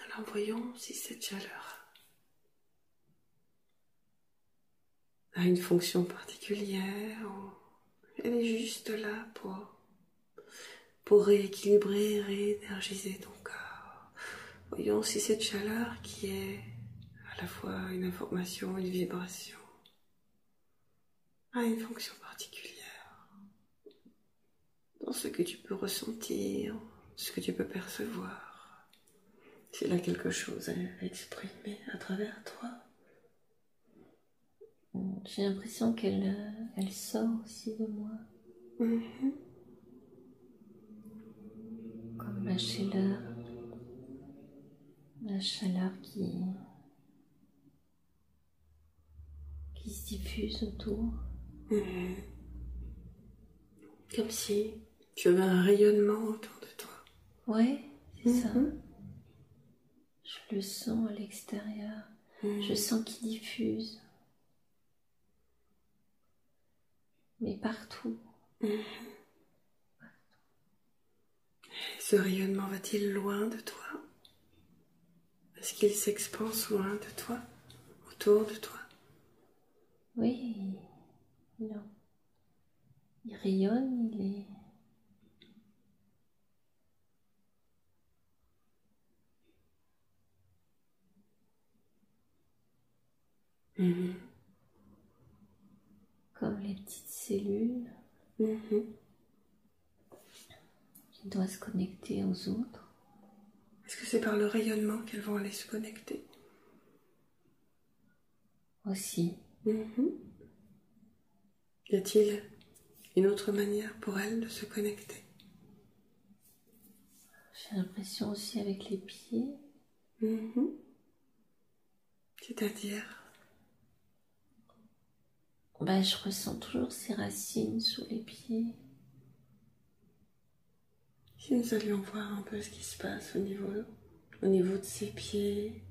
Alors voyons si cette chaleur a une fonction particulière ou elle est juste là pour rééquilibrer et réénergiser ton corps. Voyons si cette chaleur qui est à la fois une information, une vibration, a une fonction particulière dans ce que tu peux ressentir, ce que tu peux percevoir. S'il a quelque chose à exprimer à travers toi. J'ai l'impression qu'elle sort aussi de moi. Comme la chaleur qui se diffuse autour. Comme si tu avais un rayonnement autour de toi. Ouais, c'est ça. Je le sens à l'extérieur. Je sens qu'il diffuse. Mais partout. Ce rayonnement va-t-il loin de toi? Est-ce qu'il s'expanse loin de toi, autour de toi? Oui, non. Il rayonne, il est... Comme les petites cellules qui doivent se connecter aux autres. Est-ce que c'est par le rayonnement qu'elles vont aller se connecter? Aussi. Y a-t-il une autre manière pour elles de se connecter? J'ai l'impression aussi avec les pieds. C'est-à-dire? Je ressens toujours ces racines sous les pieds. Si nous allions voir un peu ce qui se passe au niveau de ses pieds,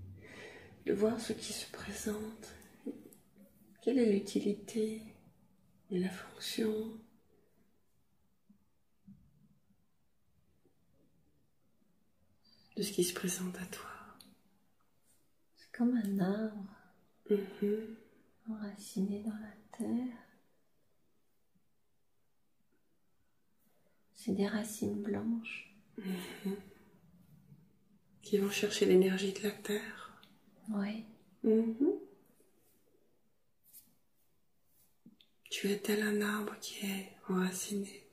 de voir ce qui se présente, quelle est l'utilité et la fonction de ce qui se présente à toi. C'est comme un arbre enraciné dans la terre. C'est des racines blanches. Qui vont chercher l'énergie de la terre. Oui. Tu es tel un arbre qui est enraciné.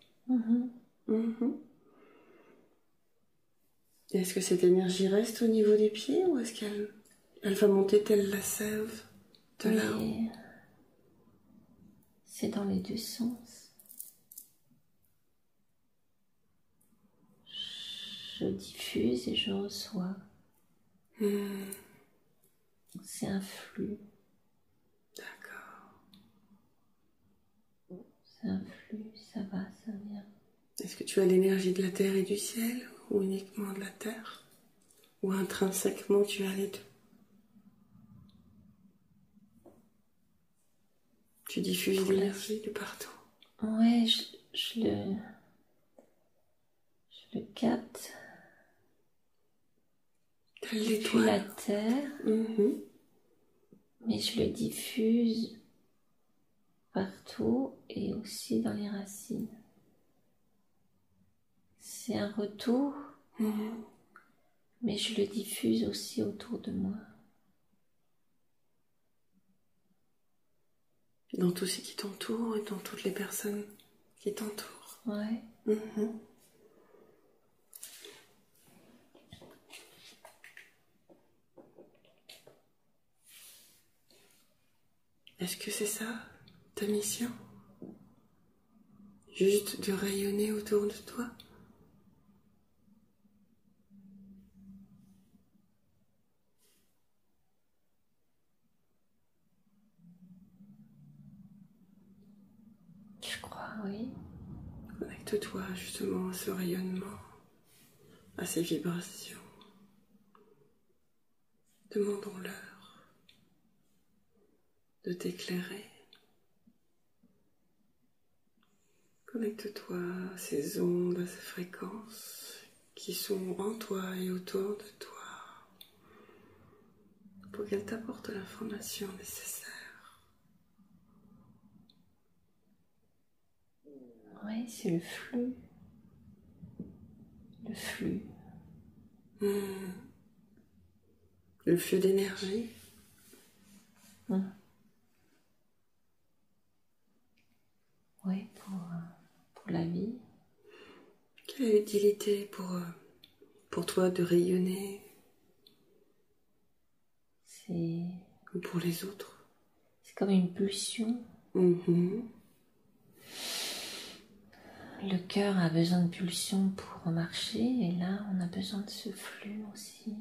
Est-ce que cette énergie reste au niveau des pieds ou est-ce qu'elle va monter telle la sève de l'arbre? C'est dans les deux sens. Je diffuse et je reçois. C'est un flux. D'accord. C'est un flux, ça va, ça vient. Est-ce que tu as l'énergie de la terre et du ciel ou uniquement de la terre? Ou intrinsèquement tu as les deux? Tu diffuses l'énergie de partout? Ouais, je le capte. Depuis la terre, mais je le diffuse partout et aussi dans les racines. C'est un retour, mais je le diffuse aussi autour de moi. Dans tout ce qui t'entoure et dans toutes les personnes qui t'entourent. Ouais. Est-ce que c'est ça, ta mission? juste de rayonner autour de toi. Je crois, oui. Connecte-toi justement à ce rayonnement, à ces vibrations. Demandons-leur de t'éclairer. Connecte-toi à ces ondes, à ces fréquences qui sont en toi et autour de toi pour qu'elles t'apportent l'information nécessaire. Oui, c'est le flux. Le flux. Le flux d'énergie. Oui, pour la vie. Quelle est l'utilité pour toi de rayonner ou pour les autres? C'est comme une pulsion. Le cœur a besoin de pulsion pour marcher et là on a besoin de ce flux aussi.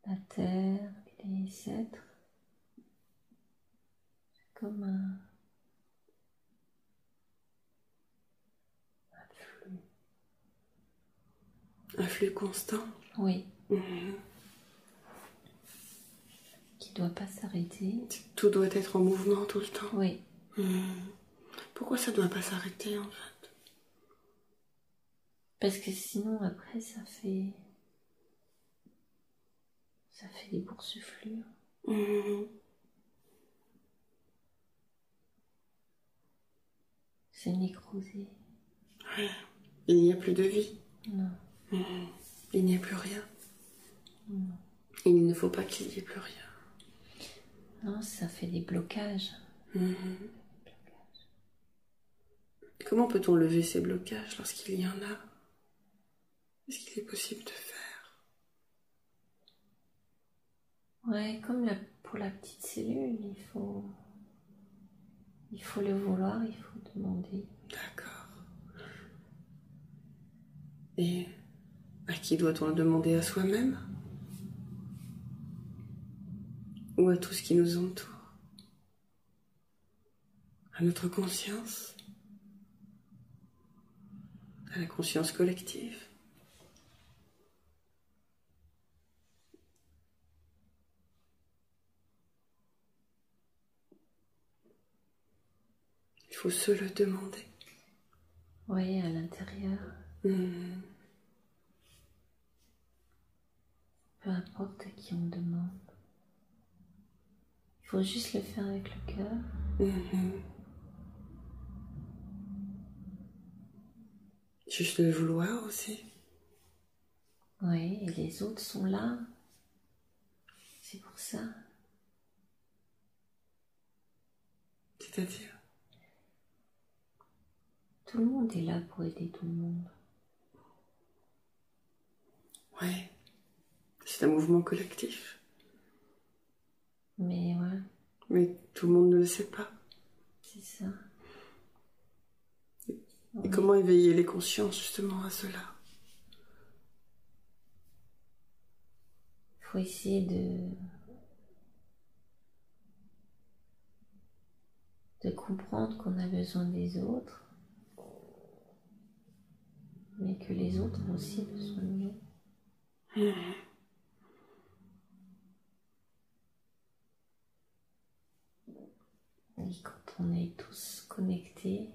La terre, les êtres, c'est comme un flux. Un flux constant. Oui. Qui ne doit pas s'arrêter. Tout doit être en mouvement tout le temps. Oui. Pourquoi ça ne doit pas s'arrêter en fait? Parce que sinon après ça fait des boursouflures. C'est nécrosé. Ouais. Il n'y a plus de vie. Non. Il n'y a plus rien. Non. Il ne faut pas qu'il n'y ait plus rien. Non, ça fait des blocages. Comment peut-on lever ces blocages lorsqu'il y en a? Qu'est-ce qu'il est possible de faire? Ouais, comme pour la petite cellule, il faut le vouloir, il faut demander. D'accord. Et à qui doit-on le demander? À soi-même? Ou à tout ce qui nous entoure? À notre conscience? À la conscience collective? Il faut se le demander. Oui, à l'intérieur. Peu importe à qui on demande. Il faut juste le faire avec le cœur. Juste le vouloir aussi. Oui, et les autres sont là. C'est pour ça. C'est-à-dire? Tout le monde est là pour aider tout le monde. Ouais. C'est un mouvement collectif. Mais ouais. Mais tout le monde ne le sait pas. C'est ça. Et comment éveiller les consciences justement à cela? Il faut essayer de comprendre qu'on a besoin des autres, mais que les autres ont aussi besoin de nous. Et quand on est tous connectés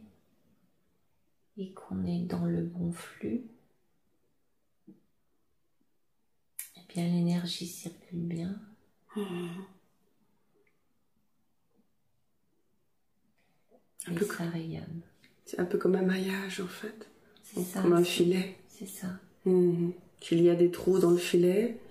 et qu'on est dans le bon flux, eh bien l'énergie circule bien. Et ça rayonne. C'est un peu comme un maillage en fait. C'est ça. Comme un filet. C'est ça. Qu'il y a des trous dans le filet.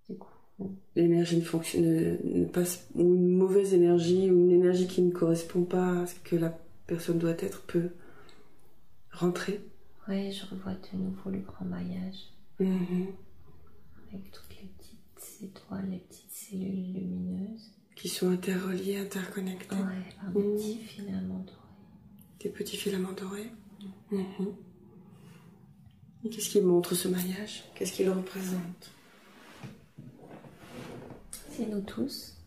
Du coup, l'énergie ne passe, ou une mauvaise énergie, ou une énergie qui ne correspond pas à ce que la personne doit être peut rentrer. Oui, je revois de nouveau le grand maillage. Avec toutes les petites étoiles, les petites cellules lumineuses. qui sont interreliés, interconnectés. Ouais, par des petits filaments dorés. Des petits filaments dorés. Et qu'est-ce qu'il montre ce maillage? Qu'est-ce qu'il représente? C'est nous tous.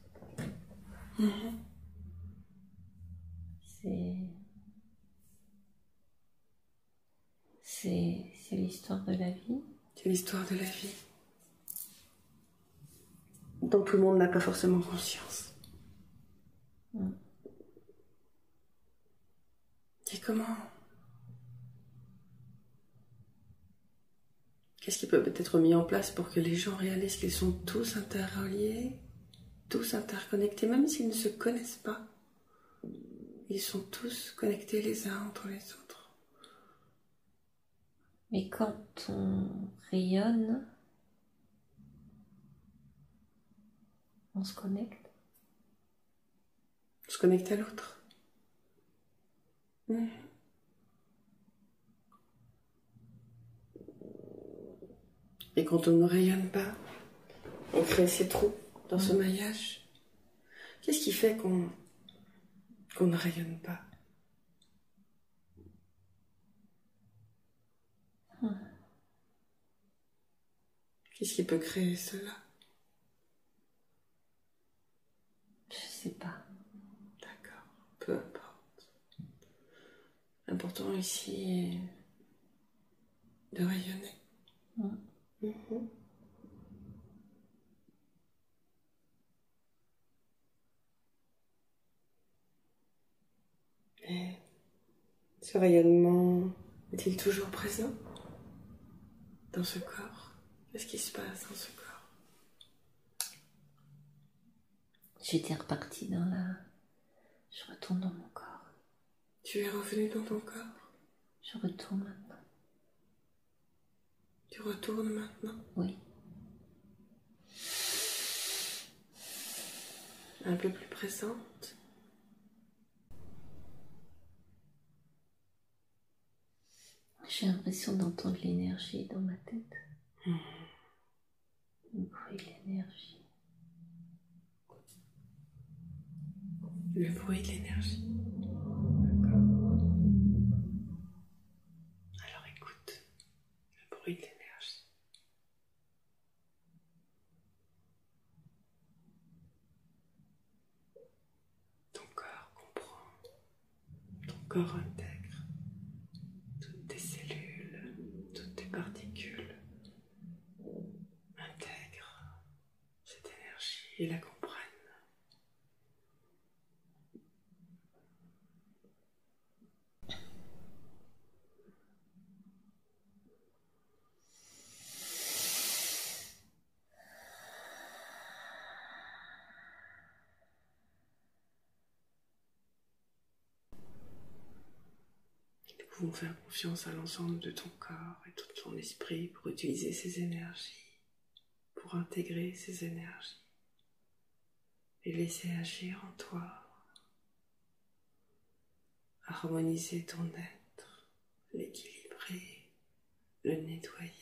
C'est l'histoire de la vie. C'est l'histoire de la vie. Dont tout le monde n'a pas forcément conscience. Et comment? Qu'est-ce qui peut être mis en place pour que les gens réalisent qu'ils sont tous interreliés, tous interconnectés, même s'ils ne se connaissent pas? Ils sont tous connectés les uns entre les autres. Mais quand on rayonne, on se connecte. On se connecte à l'autre. Et quand on ne rayonne pas, on crée ces trous dans ce maillage. Qu'est-ce qui fait qu'on ne rayonne pas? Qu'est-ce qui peut créer cela? Je sais pas. D'accord, peu importe. L'important ici est de rayonner. Et ce rayonnement est-il toujours présent dans ce corps? Qu'est-ce qui se passe dans ce corps? J'étais repartie dans la... Je retourne dans mon corps. Tu es revenu dans ton corps? Je retourne maintenant. Tu retournes maintenant? Oui. Un peu plus présente? J'ai l'impression d'entendre l'énergie dans ma tête. Le bruit de l'énergie. Le bruit de l'énergie. Alors écoute le bruit de l'énergie. Ton corps comprend, ton corps intègre toutes tes cellules, toutes tes particules, intègrent cette énergie et la comprennent. Nous pouvons faire confiance à l'ensemble de ton corps et tout ton esprit pour utiliser ces énergies, pour intégrer ces énergies et laisser agir en toi, harmoniser ton être, l'équilibrer, le nettoyer.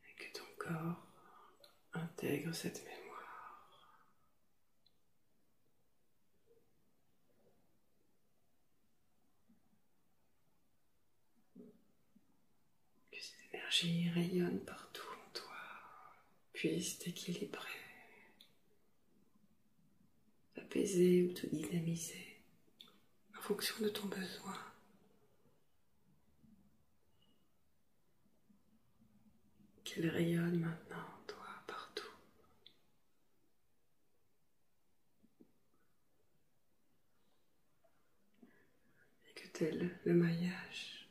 Et que ton corps intègre cette mémoire. Que cette énergie rayonne partout en toi, puisse t'équilibrer, t'apaiser ou te dynamiser en fonction de ton besoin. Qu'elle rayonne maintenant en toi, partout. Et que tel le maillage,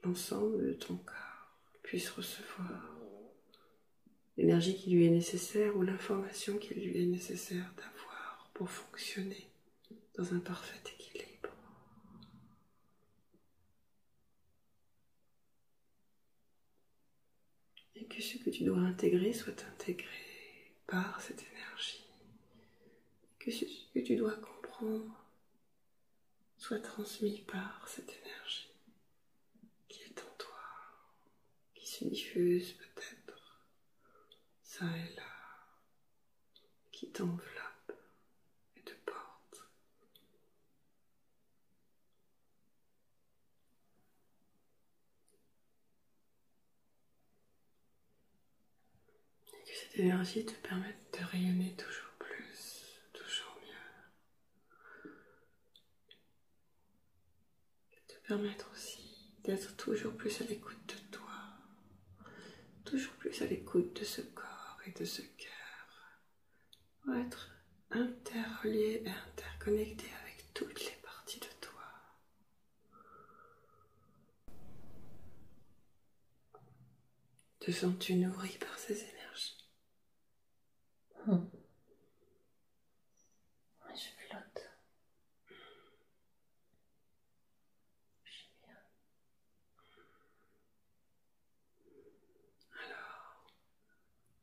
l'ensemble de ton corps puisse recevoir l'énergie qui lui est nécessaire ou l'information qui lui est nécessaire d'avoir pour fonctionner dans un parfait équilibre. Et que ce que tu dois intégrer soit intégré par cette énergie. Que ce que tu dois comprendre soit transmis par cette énergie qui est en toi, qui se diffuse peut-être ça et là, qui t'enveloppe et te porte. Et que cette énergie te permette de rayonner toujours plus, toujours mieux. Et te permettre aussi d'être toujours plus à l'écoute de toi, toujours plus à l'écoute de ce corps et de ce cœur, pour être interrelié et interconnecté avec toutes les parties de toi. Te sens-tu nourri par ces énergies? Je flotte. Je suis bien. Alors,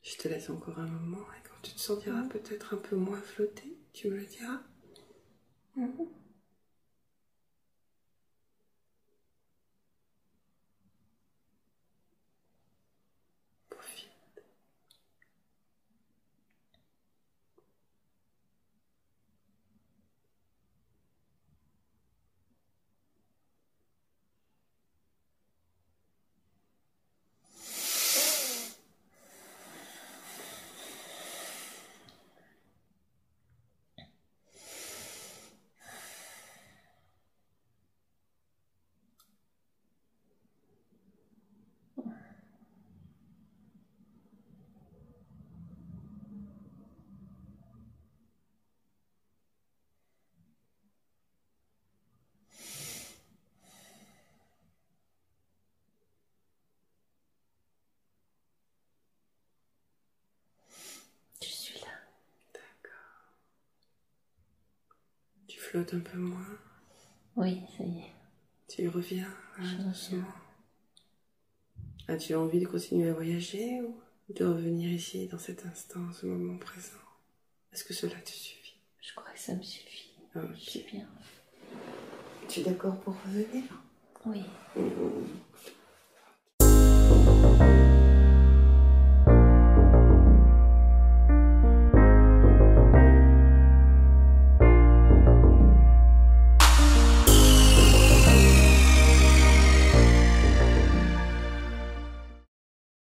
je te laisse encore un moment et quand tu te sentiras peut-être un peu moins flotté, tu me le diras. Profite. Je suis là. D'accord. Tu flottes un peu moins. Oui, ça y est. Tu reviens doucement. reviens. As-tu envie de continuer à voyager ou de revenir ici dans cet instant, ce moment présent? Est-ce que cela te suffit? Je crois que ça me suffit. Okay. Je suis bien. Tu es d'accord pour revenir? Oui.